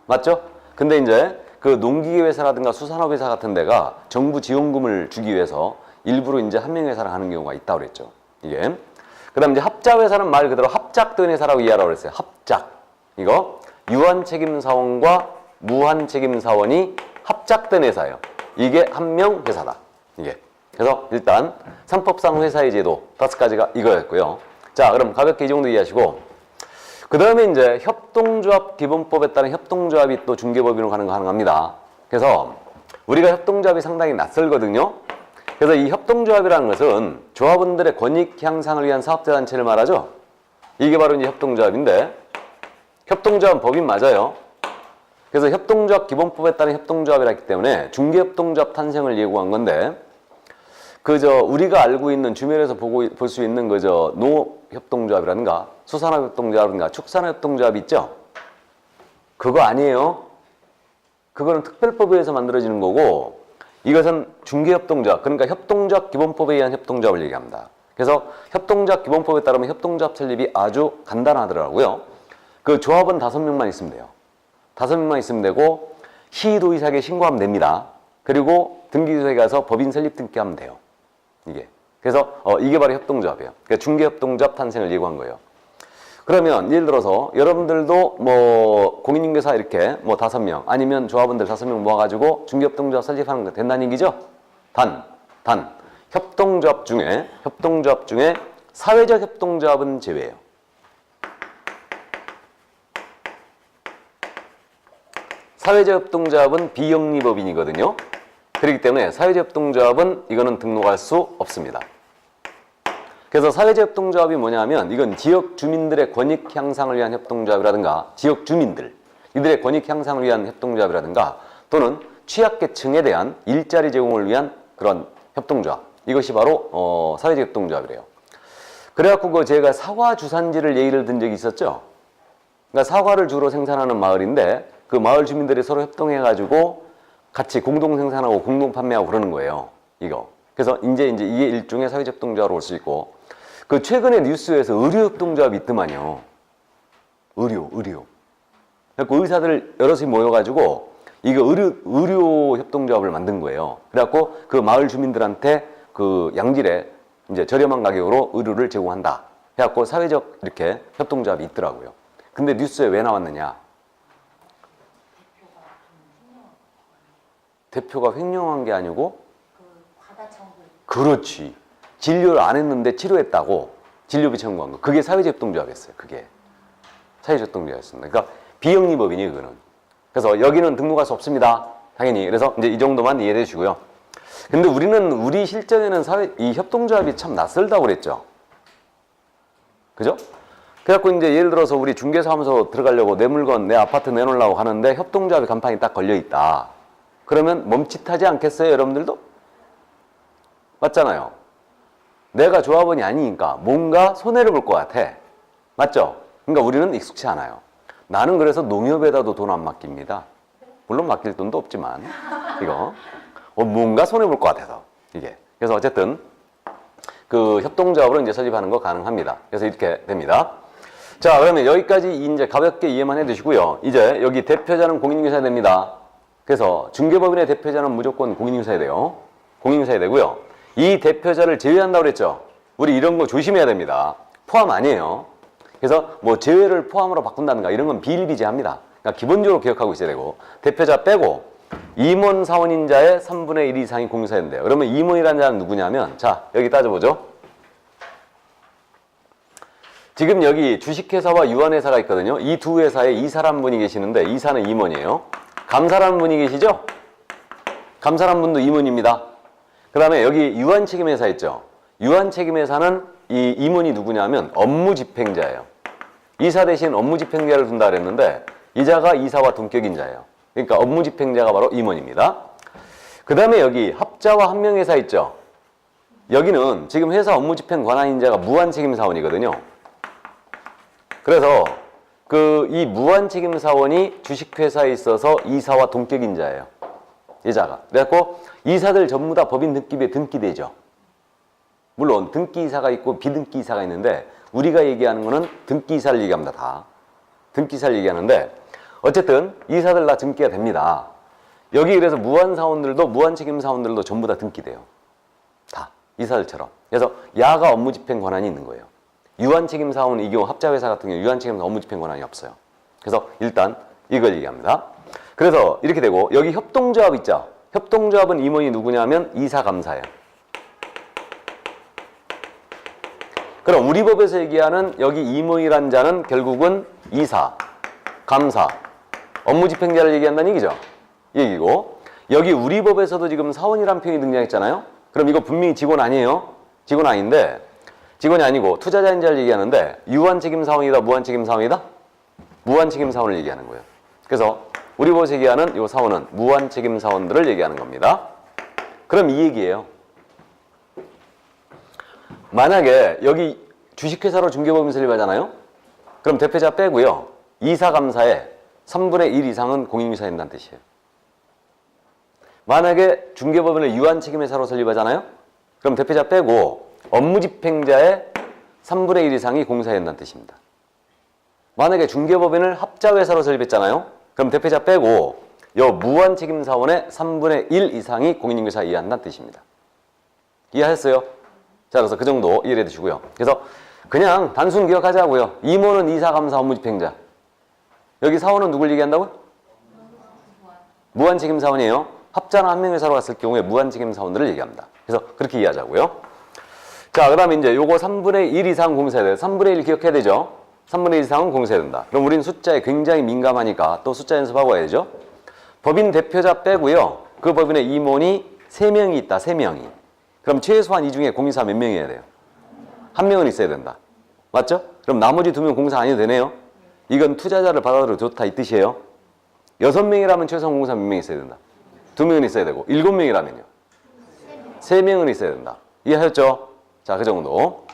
맞죠? 근데 이제 그 농기계회사라든가 수산업회사 같은 데가 정부 지원금을 주기 위해서 일부러 이제 한명회사를 하는 경우가 있다고 그랬죠. 이게. 그 다음 이제 합자회사는 말 그대로 합작된 회사라고 이해하라고 그랬어요. 합작. 이거 유한책임사원과 무한책임사원이 합작된 회사예요. 이게 한명회사다. 이게. 그래서 일단 상법상 회사의 제도 5가지가 이거였고요. 자, 그럼 가볍게 이 정도 이해하시고, 그 다음에 이제 협동조합 기본법에 따른 협동조합이 또 중개법인으로 가는 거 가능합니다. 그래서 우리가 협동조합이 상당히 낯설거든요. 그래서 이 협동조합이라는 것은 조합원들의 권익 향상을 위한 사업자단체를 말하죠. 이게 바로 이제 협동조합인데, 협동조합은 법인 맞아요. 그래서 협동조합 기본법에 따른 협동조합이라 했기 때문에 중개협동조합 탄생을 예고한 건데, 우리가 알고 있는 주변에서 볼 수 있는 농업협동조합이라든가 수산업협동조합이라든가 축산업협동조합 있죠? 그거 아니에요. 그거는 특별법에 의해서 만들어지는 거고, 이것은 중개협동조합, 그러니까 협동조합 기본법에 의한 협동조합을 얘기합니다. 그래서 협동조합 기본법에 따르면 협동조합 설립이 아주 간단하더라고요. 그 조합은 5명만 있으면 돼요. 5명만 있으면 되고, 시도의사에게 신고하면 됩니다. 그리고 등기소에 가서 법인 설립 등기하면 돼요. 이게. 그래서 이게 바로 협동조합이에요. 그러니까 중개협동조합 탄생을 예고한 거예요. 그러면 예를 들어서 여러분들도 뭐 공인중개사 이렇게 뭐 5명 아니면 조합원들 5명 모아가지고 중개협동조합 설립하는 거 된다는 얘기죠? 단 협동조합 중에 사회적 협동조합은 제외예요. 사회적 협동조합은 비영리법인이거든요. 그렇기 때문에 사회적 협동조합은 이거는 등록할 수 없습니다. 그래서 사회적 협동조합이 뭐냐면 이건 지역 주민들의 권익 향상을 위한 협동조합이라든가 지역 주민들 이들의 권익 향상을 위한 협동조합이라든가 또는 취약계층에 대한 일자리 제공을 위한 그런 협동조합 이것이 바로 사회적 협동조합이래요. 그래갖고 그 제가 사과 주산지를 예를 든 적이 있었죠. 그러니까 사과를 주로 생산하는 마을인데 그 마을 주민들이 서로 협동해가지고 같이 공동 생산하고 공동 판매하고 그러는 거예요. 이거. 그래서 이제 이게 일종의 사회적 협동조합으로 올 수 있고 그 최근에 뉴스에서 의료협동조합이 있더만요. 의료. 그래서 의사들 여럿이 모여가지고 이거 의료협동조합을 만든 거예요. 그래갖고 그 마을 주민들한테 그 양질의 이제 저렴한 가격으로 의료를 제공한다. 해갖고 사회적 이렇게 협동조합이 있더라고요. 근데 뉴스에 왜 나왔느냐? 대표가 횡령한 게 아니고 그렇지. 진료를 안 했는데 치료했다고 진료비 청구한 거. 그게 사회적 협동조합이었어요. 그게 사회적 협동조합이었습니다. 그러니까 비영리법인이 그거는. 그래서 여기는 등록할 수 없습니다. 당연히. 그래서 이제 이 정도만 이해해 주시고요. 근데 우리 실전에는 이 협동조합이 참 낯설다고 그랬죠. 그죠? 그래갖고 이제 예를 들어서 우리 중개사무소 들어가려고 내 물건 내 아파트 내놓으려고 하는데 협동조합의 간판이 딱 걸려 있다. 그러면 멈칫하지 않겠어요, 여러분들도? 맞잖아요. 내가 조합원이 아니니까 뭔가 손해를 볼 것 같아. 맞죠? 그러니까 우리는 익숙치 않아요. 나는 그래서 농협에다도 돈 안 맡깁니다. 물론 맡길 돈도 없지만 이거 뭔가 손해 볼 것 같아서 이게. 그래서 어쨌든 그 협동조합으로 이제 설립하는 거 가능합니다. 그래서 이렇게 됩니다. 자, 그러면 여기까지 이제 가볍게 이해만 해두시고요. 이제 여기 대표자는 공인중개사야 됩니다. 그래서 중개법인의 대표자는 무조건 공인중개사야 돼요. 공인중개사야 되고요. 이 대표자를 제외한다고 그랬죠. 우리 이런 거 조심해야 됩니다. 포함 아니에요. 그래서 뭐 제외를 포함으로 바꾼다든가 이런 건 비일비재합니다. 그러니까 기본적으로 기억하고 있어야 되고 대표자 빼고 임원 사원인자의 3분의 1 이상이 공인중개사야 된대요. 그러면 임원이라는 자는 누구냐면 자 여기 따져보죠. 지금 여기 주식회사와 유한회사가 있거든요. 이 두 회사에 이사라는 분이 계시는데 이사는 임원이에요. 감사라는 분이 계시죠? 감사라는 분도 임원입니다. 그 다음에 여기 유한책임회사 있죠? 유한책임회사는 이 임원이 누구냐면 업무집행자예요. 이사 대신 업무집행자를 둔다 그랬는데 이자가 이사와 동격인 자예요. 그러니까 업무집행자가 바로 임원입니다. 그 다음에 여기 합자와 한명회사 있죠? 여기는 지금 회사 업무집행 권한인자가 무한책임사원이거든요. 그래서 이 무한책임사원이 주식회사에 있어서 이사와 동격인자예요. 이자가. 그래갖고 이사들 전부 다 법인 등기부에 등기되죠. 물론 등기이사가 있고 비등기이사가 있는데 우리가 얘기하는 거는 등기이사를 얘기합니다. 다. 등기이사를 얘기하는데 어쨌든 이사들 다 등기가 됩니다. 여기 그래서 무한책임사원들도 전부 다 등기돼요. 다. 이사들처럼. 그래서 야가 업무집행 권한이 있는 거예요. 유한책임사원은 이 경우 합자회사 같은 경우 유한책임사 업무집행 권한이 없어요. 그래서 일단 이걸 얘기합니다. 그래서 이렇게 되고 여기 협동조합 있죠. 협동조합은 임원이 누구냐면 이사 감사예요. 그럼 우리 법에서 얘기하는 여기 임원이란 자는 결국은 이사, 감사, 업무집행자를 얘기한다는 얘기죠. 이 얘기고 여기 우리 법에서도 지금 사원이란 표현이 등장했잖아요. 그럼 이거 분명히 직원 아니에요. 직원 아닌데 직원이 아니고 투자자인 자를 얘기하는데 유한책임사원이다 무한책임사원이다? 무한책임사원을 얘기하는 거예요. 그래서 우리 법에서 얘기하는 이 사원은 무한책임사원들을 얘기하는 겁니다. 그럼 이 얘기예요. 만약에 여기 주식회사로 중개법인 설립하잖아요. 그럼 대표자 빼고요. 이사감사에 3분의 1 이상은 공인중개사야 된다는 뜻이에요. 만약에 중개법인을 유한책임회사로 설립하잖아요. 그럼 대표자 빼고 업무집행자의 3분의 1 이상이 공사해야 된다는 뜻입니다. 만약에 중개법인을 합자회사로 설립했잖아요. 그럼 대표자 빼고 요 무한책임사원의 3분의 1 이상이 공인중개사 이해한다는 뜻입니다. 이해하셨어요? 자, 그래서 그 정도 이해해 두시고요. 그래서 그냥 단순 기억하자고요. 이모는 이사감사 업무집행자. 여기 사원은 누굴 얘기한다고요? 무한책임사원이에요. 합자나 한명회사로 갔을 경우에 무한책임사원들을 얘기합니다. 그래서 그렇게 이해하자고요. 자, 그 다음에 이제 요거 3분의 1 이상 공세해야 돼요. 3분의 1 기억해야 되죠? 3분의 1 이상은 공세해야 된다. 그럼 우리는 숫자에 굉장히 민감하니까 또 숫자 연습하고 와야죠. 법인 대표자 빼고요. 그 법인의 임원이 3명이 있다. 3명이. 그럼 최소한 이 중에 공인사 몇 명이어야 돼요? 1명은 있어야 된다. 맞죠? 그럼 나머지 2명 공사 안 해도 되네요? 이건 투자자를 받아들여 좋다 이 뜻이에요. 6명이라면 최소한 공사 몇 명 있어야 된다? 2명은 있어야 되고 7명이라면요? 3명은 있어야 된다. 이해하셨죠? 자, 그 정도.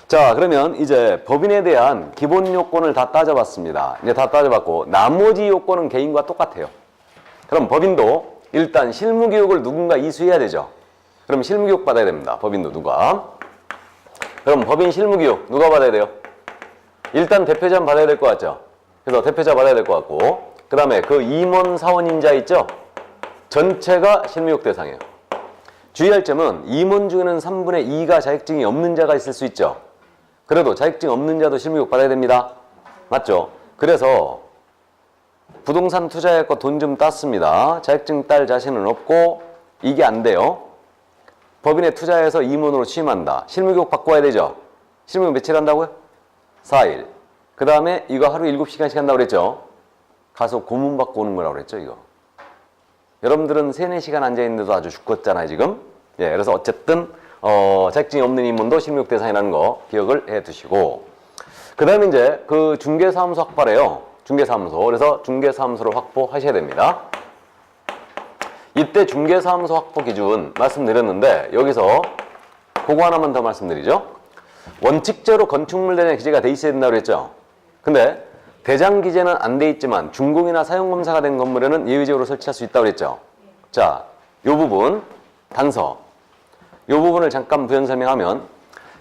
자, 그러면 이제 법인에 대한 기본 요건을 다 따져봤습니다. 이제 다 따져봤고 나머지 요건은 개인과 똑같아요. 그럼 법인도 일단 실무교육을 누군가 이수해야 되죠. 그럼 실무교육 받아야 됩니다. 법인도 누가? 그럼 법인 실무교육 누가 받아야 돼요? 일단 대표자 받아야 될 것 같죠? 그래서 대표자 받아야 될 것 같고 그 다음에 그 임원 사원인자 있죠? 전체가 실무교육 대상이에요. 주의할 점은 임원 중에는 3분의 2가 자격증이 없는 자가 있을 수 있죠. 그래도 자격증 없는 자도 실무교육 받아야 됩니다. 맞죠? 그래서 부동산 투자했고 돈 좀 땄습니다. 자격증 딸 자신은 없고 이게 안 돼요. 법인에 투자해서 임원으로 취임한다. 실무교육 받고 와야 되죠. 실무교육 며칠 한다고요? 4일. 그 다음에 이거 하루 7시간씩 한다고 그랬죠. 가서 고문 받고 오는 거라고 그랬죠. 이거. 여러분들은 3, 4시간 앉아있는데도 아주 죽겠잖아요 지금. 예, 그래서 어쨌든 자격증이 없는 임원도 실무교육 대상이라는 거 기억을 해 두시고 그 다음에 이제 그 중개사무소 확보래요. 중개사무소. 그래서 중개사무소를 확보하셔야 됩니다. 이때 중개사무소 확보 기준 말씀드렸는데 여기서 그거 하나만 더 말씀드리죠. 원칙적으로 건축물 대장 기재가 돼 있어야 된다고 그랬죠. 근데 대장 기재는 안 돼 있지만 준공이나 사용검사가 된 건물에는 예외적으로 설치할 수 있다고 그랬죠. 자, 요 부분 단서 요 부분을 잠깐 부연 설명하면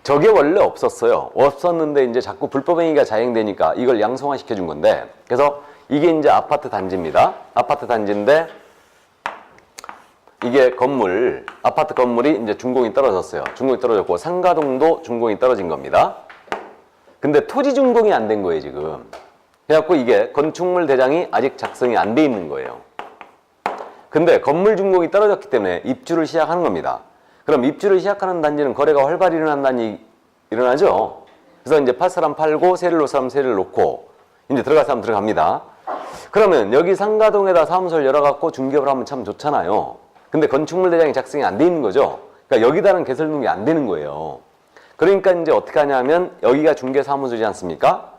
저게 원래 없었어요. 없었는데 이제 자꾸 불법 행위가 자행되니까 이걸 양성화 시켜준 건데 그래서 이게 이제 아파트 단지입니다. 아파트 단지인데 이게 건물, 아파트 건물이 이제 준공이 떨어졌어요. 준공이 떨어졌고 상가동도 준공이 떨어진 겁니다. 근데 토지 준공이 안 된 거예요, 지금. 그래갖고 이게 건축물 대장이 아직 작성이 안 돼 있는 거예요. 근데 건물 준공이 떨어졌기 때문에 입주를 시작하는 겁니다. 그럼 입주를 시작하는 단지는 거래가 활발히 일어난다니 일어나죠. 그래서 이제 팔 사람 팔고 세를 놓을 사람 세를 놓고 이제 들어갈 사람 들어갑니다. 그러면 여기 상가동에다 사무소를 열어갖고 중개업을 하면 참 좋잖아요. 근데 건축물 대장이 작성이 안 돼 있는 거죠. 그러니까 여기다는 개설등록이 안 되는 거예요. 그러니까 이제 어떻게 하냐면 여기가 중개사무소지 않습니까?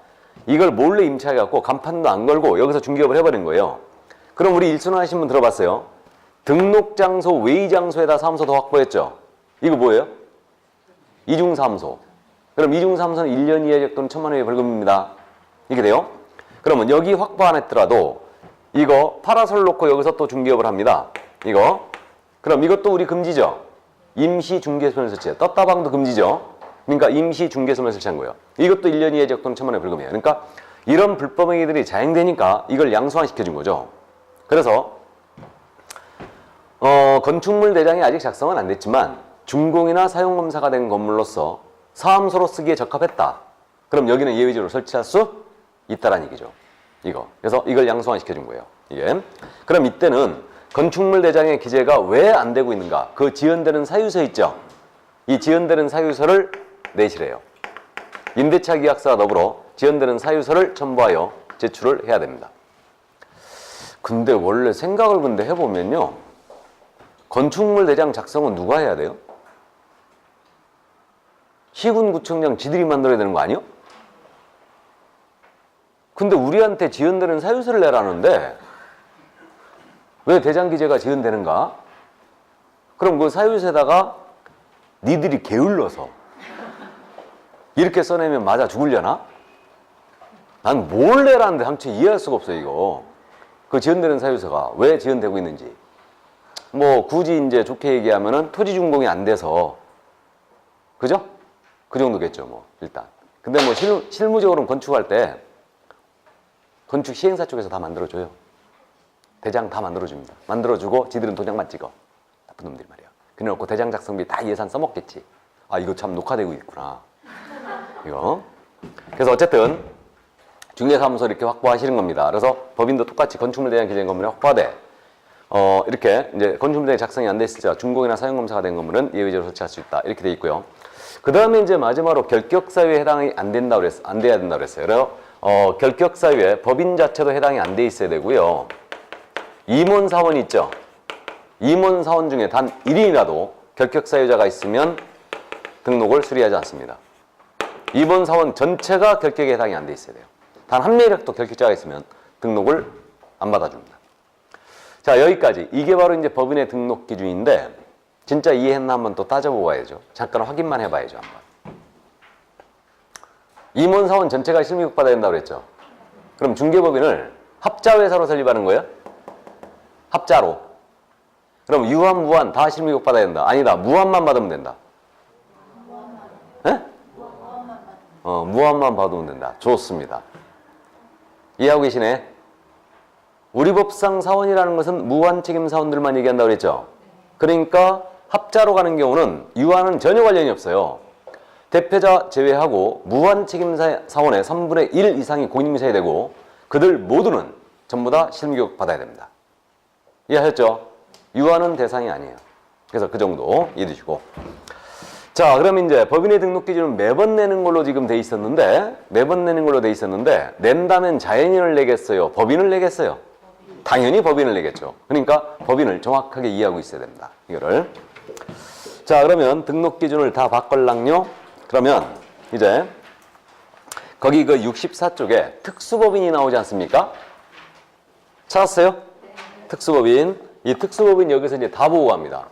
이걸 몰래 임차해갖고 간판도 안 걸고 여기서 중개업을 해버린 거예요. 그럼 우리 일순환 하신 분 들어봤어요? 등록장소, 외의장소에다 사무소 더 확보했죠? 이거 뭐예요? 이중사무소. 그럼 이중사무소는 1년 이하적 또는 1,000만 원의 벌금입니다. 이게 돼요? 그러면 여기 확보 안 했더라도 이거 파라솔 놓고 여기서 또 중개업을 합니다. 이거. 그럼 이것도 우리 금지죠? 임시 중개소를 설치해. 떴다방도 금지죠? 그러니까 임시 중개소를 설치한 거예요. 이것도 1년 이하적 또는 1,000만 원의 벌금이에요. 그러니까 이런 불법 행위들이 자행되니까 이걸 양성화 시켜준 거죠. 그래서 건축물 대장이 아직 작성은 안 됐지만 준공이나 사용검사가 된 건물로서 사무소로 쓰기에 적합했다. 그럼 여기는 예외적으로 설치할 수 있다라는 얘기죠. 이거. 그래서 이걸 양성화 시켜준 거예요. 이게. 그럼 이때는 건축물 대장의 기재가 왜 안 되고 있는가? 그 지연되는 사유서 있죠? 이 지연되는 사유서를 내시래요. 임대차 계약서와 더불어 지연되는 사유서를 첨부하여 제출을 해야 됩니다. 근데 원래 생각을 근데 해보면요. 건축물 대장 작성은 누가 해야 돼요? 시군구청장 지들이 만들어야 되는 거 아니요? 근데 우리한테 지연되는 사유서를 내라는데 왜 대장 기재가 지연되는가? 그럼 그 사유서에다가 니들이 게을러서 이렇게 써내면 맞아 죽으려나? 난 뭘 내라는데 상처 이해할 수가 없어요, 이거. 그 지연되는 사유서가 왜 지연되고 있는지. 뭐 굳이 이제 좋게 얘기하면은 토지 준공이 안 돼서 그죠? 그 정도겠죠, 뭐 일단. 근데 뭐 실무적으로는 건축할 때 건축 시행사 쪽에서 다 만들어줘요. 대장 다 만들어줍니다. 만들어주고 지들은 도장만 찍어. 나쁜 놈들이 말이야. 그래놓고 대장 작성비 다 예산 써먹겠지. 아 이거 참 녹화되고 있구나. 이거. 그래서 어쨌든 중개사무소 이렇게 확보하시는 겁니다. 그래서 법인도 똑같이 건축물에 대한 기재인 건물이 확보하되 이렇게 이제 건축물에 작성이 안 됐을 때 준공이나 사용검사가 된 건물은 예외적으로 설치할 수 있다. 이렇게 돼 있고요. 그 다음에 이제 마지막으로 결격사유에 해당이 안 된다고 그랬어요. 안 돼야 된다고 그랬어요. 그래서 결격사유에 법인 자체도 해당이 안 돼 있어야 되고요. 임원사원 있죠. 임원사원 중에 단 1인이라도 결격사유자가 있으면 등록을 수리하지 않습니다. 임원사원 전체가 결격에 해당이 안 돼 있어야 돼요. 단 한 명이라도 결격자가 있으면 등록을 안 받아줍니다. 자, 여기까지. 이게 바로 이제 법인의 등록 기준인데 진짜 이해했나 한번 또 따져보고 봐야죠. 잠깐 확인만 해봐야죠, 한번. 임원사원 전체가 실무교육 받아야 된다고 그랬죠. 그럼 중개법인을 합자회사로 설립하는 거예요? 합자로. 그럼 유한, 무한 다 실무교육 받아야 된다. 아니다. 무한만 받으면 된다. 예? 무한만 받으면 된다. 좋습니다. 이해하고 계시네? 우리 법상 사원이라는 것은 무한책임 사원들만 얘기한다고 그랬죠. 그러니까 합자로 가는 경우는 유한은 전혀 관련이 없어요. 대표자 제외하고 무한책임 사원의 3분의 1 이상이 공인중개사야 되고 그들 모두는 전부 다 실무교육 받아야 됩니다. 이해하셨죠? 유한은 대상이 아니에요. 그래서 그 정도 이해해 주시고. 자, 그럼 이제 법인의 등록 기준은 매번 내는 걸로 지금 돼 있었는데 낸다면 자연인을 내겠어요? 법인을 내겠어요? 당연히 법인을 내겠죠. 그러니까 법인을 정확하게 이해하고 있어야 됩니다. 이거를. 자, 그러면 등록 기준을 다 바꿀랑요? 그러면 이제 거기 그 64쪽에 특수법인이 나오지 않습니까? 찾았어요? 특수법인. 이 특수법인 여기서 이제 다 보고 갑니다.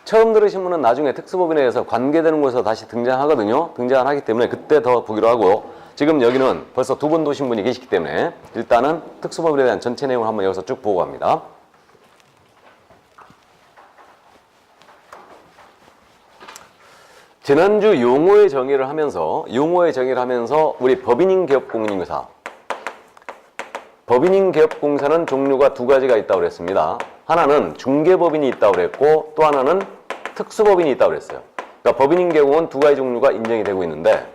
처음 들으신 분은 나중에 특수법인에 대해서 관계되는 곳에서 다시 등장하거든요. 등장을 하기 때문에 그때 더 보기로 하고 지금 여기는 벌써 두 번 도신 분이 계시기 때문에 일단은 특수법인에 대한 전체 내용을 한번 여기서 쭉 보고 갑니다. 지난주 용어의 정의를 하면서 우리 법인인 개업공인중개사 법인인 개업공사는 종류가 두 가지가 있다고 그랬습니다. 하나는 중개법인이 있다고 그랬고 또 하나는 특수법인이 있다고 그랬어요. 그러니까 법인인 개공은 두 가지 종류가 인정이 되고 있는데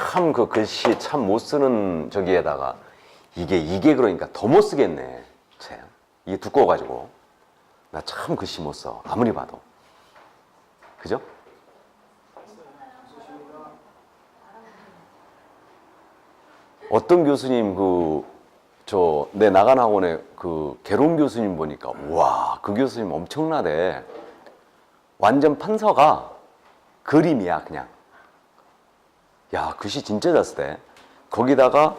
참 그 글씨 참 못 쓰는 저기에다가 이게 그러니까 더 못 쓰겠네. 참. 이게 두꺼워가지고 나 참 글씨 못 써. 아무리 봐도. 그죠? 어떤 교수님 내 나간 학원에 그 개론 교수님 보니까 와, 그 교수님 엄청나대. 완전 판서가 그림이야 그냥. 야, 글씨 진짜 잘 쓰대. 거기다가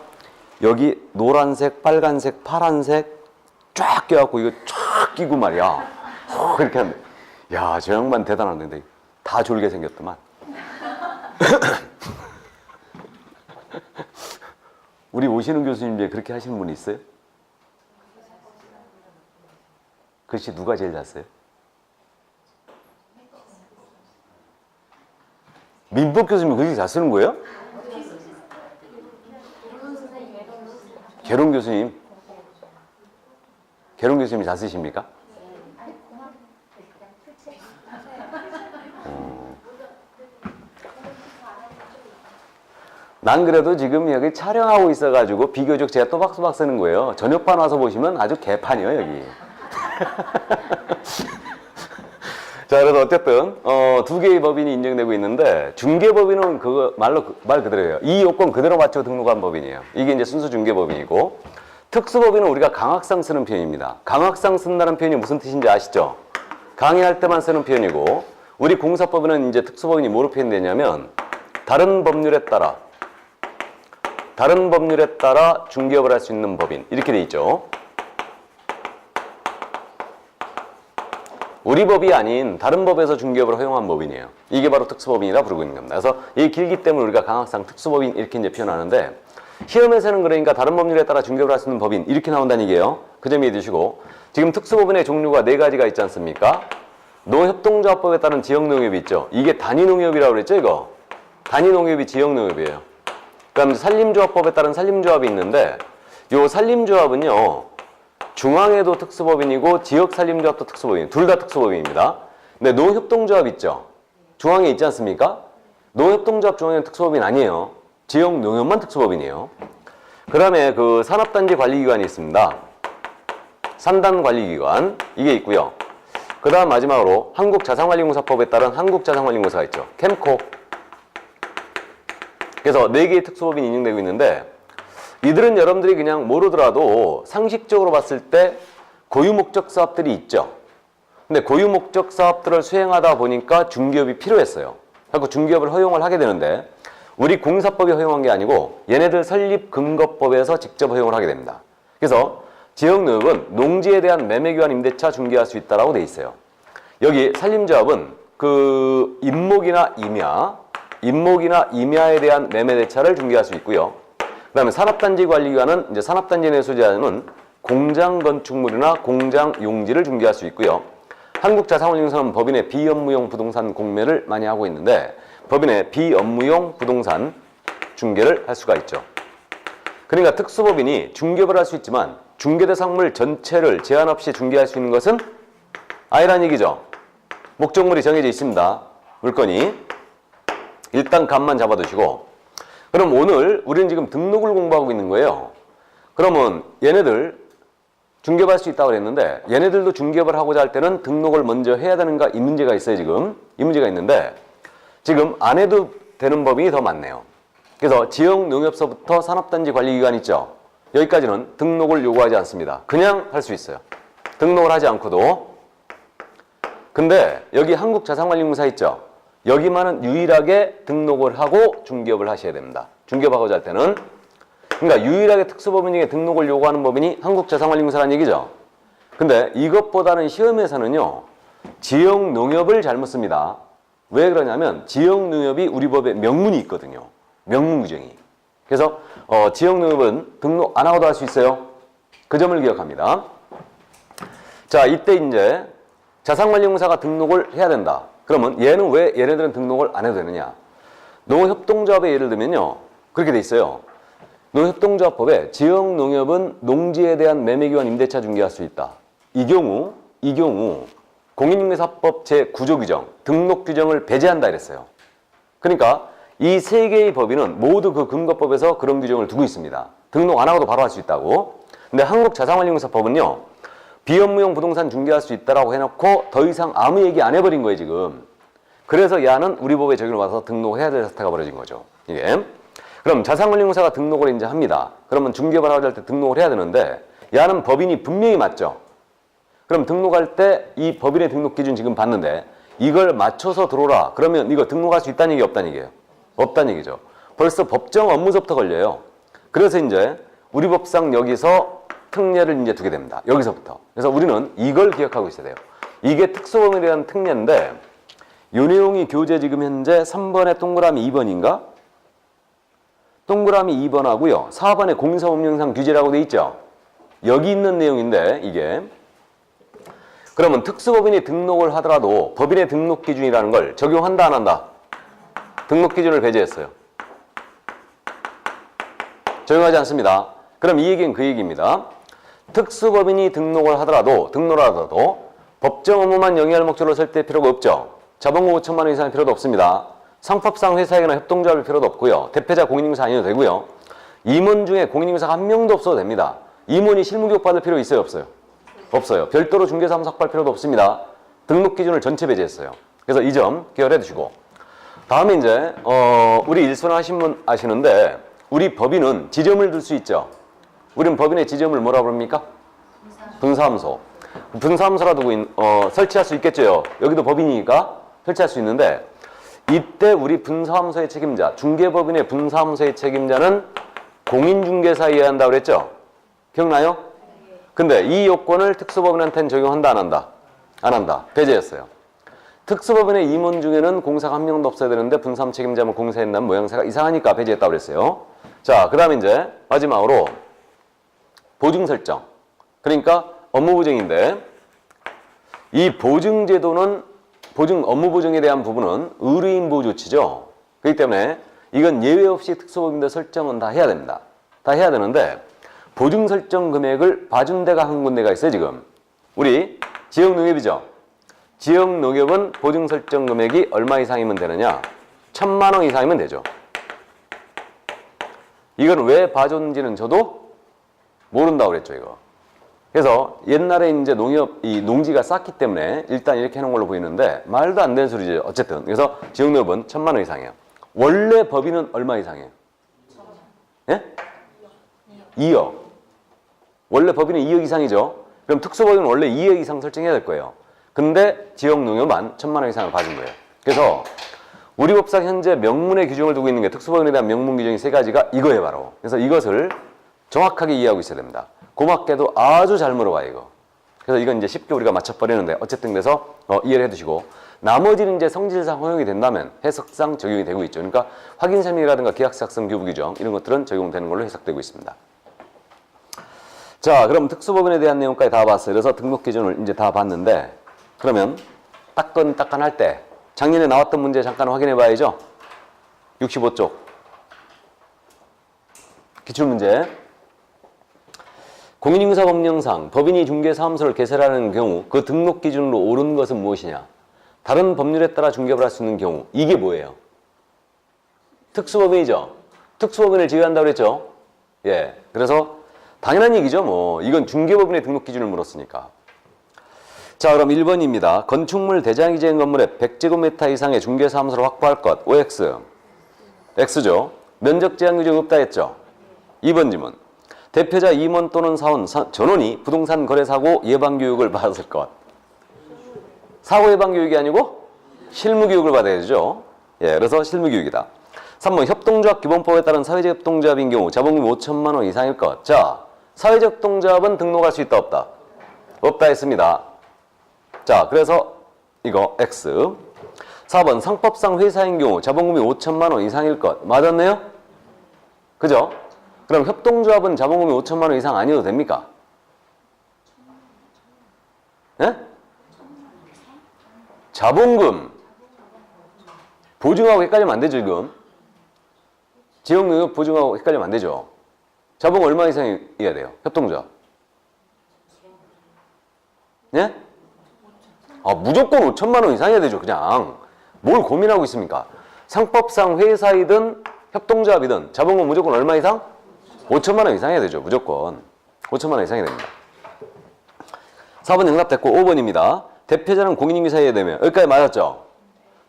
여기 노란색, 빨간색, 파란색 쫙 껴갖고 이거 쫙 끼고 말이야. 이렇게 하는데 야, 저 양반 대단한데 다 졸게 생겼더만. 우리 오시는 교수님 중에 그렇게 하시는 분이 있어요? 글씨 누가 제일 잘 써요? 민법 교수님이 글씨 잘 쓰는 거예요? 개론 교수님이 잘 쓰십니까? 난 그래도 지금 여기 촬영하고 있어가지고 비교적 제가 또박또박 쓰는 거예요. 전역판 와서 보시면 아주 개판이에요, 여기. 자, 그래서 어쨌든 두 개의 법인이 인정되고 있는데 중개법인은 말 그대로예요. 이 요건 그대로 맞춰 등록한 법인이에요. 이게 이제 순수 중개법인이고 특수법인은 우리가 강학상 쓰는 표현입니다. 강학상 쓴다는 표현이 무슨 뜻인지 아시죠? 강의할 때만 쓰는 표현이고 우리 공사법에는 이제 특수법인이 뭐로 표현되냐면 다른 법률에 따라 중개업을 할 수 있는 법인 이렇게 돼 있죠. 우리 법이 아닌 다른 법에서 중개업을 허용한 법인이에요. 이게 바로 특수법인이라 부르고 있는 겁니다. 그래서 이게 길기 때문에 우리가 강학상 특수법인 이렇게 이제 표현하는데 시험에서는 그러니까 다른 법률에 따라 중개업을 할 수 있는 법인 이렇게 나온다는 얘기예요. 그 점 이해해 주시고 지금 특수법인의 종류가 4가지가 있지 않습니까? 노협동조합법에 따른 지역농협이 있죠. 이게 단위농협이라고 그랬죠, 이거? 단위농협이 지역농협이에요. 그다음에 산림조합법에 따른 산림조합이 있는데 요 산림조합은요. 중앙에도 특수법인이고 지역산림조합도 특수법인, 둘 다 특수법인입니다. 근데 노협동조합 있죠? 중앙에 있지 않습니까? 농협동조합 중앙회는 특수법인 아니에요. 지역농협만 특수법인이에요. 그 다음에 그 산업단지 관리기관이 있습니다. 산단관리기관 이게 있고요. 그 다음 마지막으로 한국자산관리공사법에 따른 한국자산관리공사가 있죠. 캠코. 그래서 4개의 특수법인이 인정되고 있는데 이들은 여러분들이 그냥 모르더라도 상식적으로 봤을 때 고유목적 사업들이 있죠. 근데 고유목적 사업들을 수행하다 보니까 중개업이 필요했어요. 그래서 중개업을 허용을 하게 되는데 우리 공사법이 허용한 게 아니고 얘네들 설립근거법에서 직접 허용을 하게 됩니다. 그래서 지역농협은 농지에 대한 매매교환 임대차 중개할 수 있다라고 돼 있어요. 여기 산림조합은 그 임목이나 임야에 대한 매매대차를 중개할 수 있고요. 그 다음에 산업단지 관리기관은 이제 산업단지 내 소재하는 공장 건축물이나 공장 용지를 중개할 수 있고요. 한국자산관리공사는 법인의 비업무용 부동산 공매를 많이 하고 있는데 법인의 비업무용 부동산 중개를 할 수가 있죠. 그러니까 특수법인이 중개업을 할 수 있지만 중개대상물 전체를 제한 없이 중개할 수 있는 것은 아니란 얘기죠. 목적물이 정해져 있습니다. 물건이. 일단 값만 잡아두시고 그럼 오늘 우리는 지금 등록을 공부하고 있는 거예요. 그러면 얘네들 중개업할 수 있다고 그랬는데 얘네들도 중개업을 하고자 할 때는 등록을 먼저 해야 되는가 이 문제가 있어요. 지금 이 문제가 있는데 지금 안 해도 되는 법인이 더 많네요. 그래서 지역농협서부터 산업단지 관리기관 있죠. 여기까지는 등록을 요구하지 않습니다. 그냥 할 수 있어요. 등록을 하지 않고도. 근데 여기 한국자산관리공사 있죠. 여기만은 유일하게 등록을 하고 중개업을 하셔야 됩니다. 중개업하고자 할 때는. 그러니까 유일하게 특수법인 중에 등록을 요구하는 법인이 한국자산관리공사라는 얘기죠. 근데 이것보다는 시험에서는요. 지역농협을 잘못 씁니다. 왜 그러냐면 지역농협이 우리 법에 명문이 있거든요. 명문 규정이. 그래서 지역농협은 등록 안 하고도 할 수 있어요. 그 점을 기억합니다. 자, 이때 이제 자산관리공사가 등록을 해야 된다. 그러면 얘네들은 등록을 안 해도 되느냐? 농협동조합의 예를 들면요. 그렇게 돼 있어요. 농협동조합법에 지역농협은 농지에 대한 매매기관 임대차 중개할 수 있다. 이 경우 공인중개사법 제9조 규정, 등록 규정을 배제한다 이랬어요. 그러니까 이 3개의 법인은 모두 그 근거법에서 그런 규정을 두고 있습니다. 등록 안 하고도 바로 할 수 있다고. 근데 한국자산관리공사법은요. 비업무용 부동산 중개할 수 있다라고 해놓고 더 이상 아무 얘기 안 해버린 거예요, 지금. 그래서 야는 우리 법에 적용을 받아서 등록해야 될 사태가 벌어진 거죠. 이게. 그럼 자산관리공사가 등록을 이제 합니다. 그러면 중개업을 하고자 할 때 등록을 해야 되는데 야는 법인이 분명히 맞죠. 그럼 등록할 때 이 법인의 등록 기준 지금 봤는데 이걸 맞춰서 들어오라. 그러면 이거 등록할 수 있다는 얘기 없다는 얘기예요. 없다는 얘기죠. 벌써 법정 업무서부터 걸려요. 그래서 이제 우리 법상 여기서 특례를 이제 두게 됩니다. 여기서부터. 그래서 우리는 이걸 기억하고 있어야 돼요. 이게 특수법인에 대한 특례인데 이 내용이 교재 지금 현재 3번에 동그라미 2번인가? 동그라미 2번 하고요. 4번에 공사법령상 규제라고 돼 있죠. 여기 있는 내용인데 이게 그러면 특수법인이 등록을 하더라도 법인의 등록 기준이라는 걸 적용한다 안 한다? 등록 기준을 배제했어요. 적용하지 않습니다. 그럼 이 얘기는 그 얘기입니다. 특수법인이 등록을 하더라도 법정 업무만 영위할 목적으로 설정될 필요가 없죠. 자본금 5천만 원 이상의 필요도 없습니다. 상법상 회사에게나 협동조합일 필요도 없고요. 대표자 공인중개사 아니어도 되고요. 임원 중에 공인중개사가 한 명도 없어도 됩니다. 임원이 실무교육 받을 필요 있어요 없어요? 없어요. 별도로 중개사무소 확보할 필요도 없습니다. 등록 기준을 전체 배제했어요. 그래서 이 점 기억해 두시고 다음에 이제 우리 일선 하신 분 아시는데 우리 법인은 지점을 둘 수 있죠. 우리는 법인의 지점을 뭐라 부릅니까? 분사무소. 분사무소라 두고 설치할 수 있겠죠. 여기도 법인이니까 설치할 수 있는데 이때 우리 분사무소의 책임자, 중개법인의 분사무소의 책임자는 공인중개사여야 한다고 그랬죠? 기억나요? 근데 이 요건을 특수법인한테는 적용한다 안 한다? 안 한다. 배제했어요. 특수법인의 임원 중에는 공사가 한 명도 없어야 되는데 분사무 책임자면 공사했는 모양새가 이상하니까 배제했다고 그랬어요. 자, 그 다음에 이제 마지막으로 보증 설정. 그러니까 업무 보증인데 이 보증제도는 업무 보증에 대한 부분은 의뢰인 보호 조치죠. 그렇기 때문에 이건 예외 없이 특수법인들 설정은 다 해야 됩니다. 다 해야 되는데 보증 설정 금액을 봐준 데가 한 군데가 있어요, 지금. 우리 지역농협이죠. 지역농협은 보증 설정 금액이 얼마 이상이면 되느냐? 1,000만 원 이상이면 되죠. 이건 왜 봐줬는지는 저도 모른다고 그랬죠, 이거. 그래서 옛날에 이제 농지가 쌌기 때문에 일단 이렇게 해놓은 걸로 보이는데 말도 안 되는 소리죠. 어쨌든. 그래서 지역농협은 1,000만 원 이상이에요. 원래 법인은 얼마 이상이에요? 예? 2억. 원래 법인은 2억 이상이죠. 그럼 특수법인은 원래 2억 이상 설정해야 될 거예요. 근데 지역농협만 1,000만 원 이상을 봐준 거예요. 그래서 우리 법상 현재 명문의 규정을 두고 있는 게 특수법인에 대한 명문 규정이 3가지가 이거예요, 바로. 그래서 이것을 정확하게 이해하고 있어야 됩니다. 고맙게도 아주 잘 물어봐요, 이거. 그래서 이건 이제 쉽게 우리가 맞춰버리는데 어쨌든 그래서 이해를 해두시고 나머지는 이제 성질상 허용이 된다면 해석상 적용이 되고 있죠. 그러니까 확인서명이라든가 계약사항 교부 규정 이런 것들은 적용되는 걸로 해석되고 있습니다. 자, 그럼 특수법인에 대한 내용까지 다 봤어요. 그래서 등록 기준을 이제 다 봤는데 그러면 따끈따끈할 때 작년에 나왔던 문제 잠깐 확인해 봐야죠. 65쪽 기출문제. 공인인사법령상 법인이 중개사무소를 개설하는 경우 그 등록 기준으로 옳은 것은 무엇이냐? 다른 법률에 따라 중개를 할 수 있는 경우 이게 뭐예요? 특수법인이죠. 특수법인을 제외한다고 그랬죠. 예, 그래서 당연한 얘기죠. 뭐 이건 중개법인의 등록 기준을 물었으니까. 자, 그럼 1번입니다. 건축물 대장 이전 건물에 100제곱미터 이상의 중개사무소를 확보할 것. OX. X죠. 면적 제한 규정 없다 했죠. 2번 질문. 대표자 임원 또는 사원 전원이 부동산 거래 사고 예방 교육을 받았을 것. 사고 예방 교육이 아니고 실무 교육을 받아야 되죠. 예, 그래서 실무 교육이다. 3번 협동조합 기본법에 따른 사회적 협동조합인 경우 자본금 5천만 원 이상일 것. 자, 사회적 협동조합은 등록할 수 있다 없다? 없다 했습니다. 자, 그래서 이거 X. 4번 상법상 회사인 경우 자본금이 5천만 원 이상일 것. 맞았네요? 그죠? 그럼 협동조합은 자본금이 5천만 원 이상 아니어도 됩니까? 예? 자본금 보증하고 헷갈리면 안 되죠, 지금. 지역농협 보증하고 헷갈리면 안 되죠. 자본금 얼마 이상이어야 돼요? 협동조합. 예? 아, 무조건 5천만 원 이상이어야 되죠, 그냥. 뭘 고민하고 있습니까? 상법상 회사이든 협동조합이든 자본금 무조건 얼마 이상? 5천만 원 이상 해야 되죠. 무조건. 5천만 원 이상 해야 됩니다. 4번 응답됐고 5번입니다. 대표자는 공인인계사여야 되면 여기까지 맞았죠?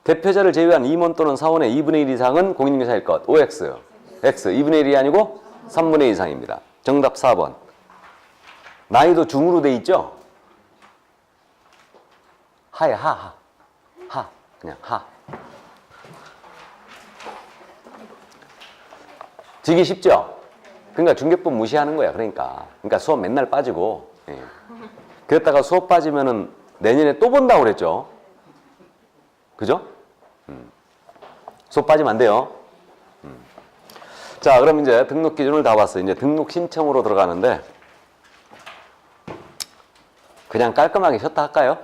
대표자를 제외한 임원 또는 사원의 2분의 1 이상은 공인인계사일 것. OX. X. 2분의 1이 아니고 3분의 1 이상입니다. 정답 4번. 나이도 중으로 돼 있죠? 하에 하. 그냥 하. 지기 쉽죠? 그러니까 중개법 무시하는 거야. 그러니까 수업 맨날 빠지고. 예. 그랬다가 수업 빠지면은 내년에 또 본다고 그랬죠. 그죠? 수업 빠지면 안 돼요. 자, 그럼 이제 등록 기준을 다 봤어요. 이제 등록 신청으로 들어가는데 그냥 깔끔하게 쉬었다 할까요?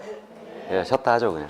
예, 쉬었다 하죠, 그냥.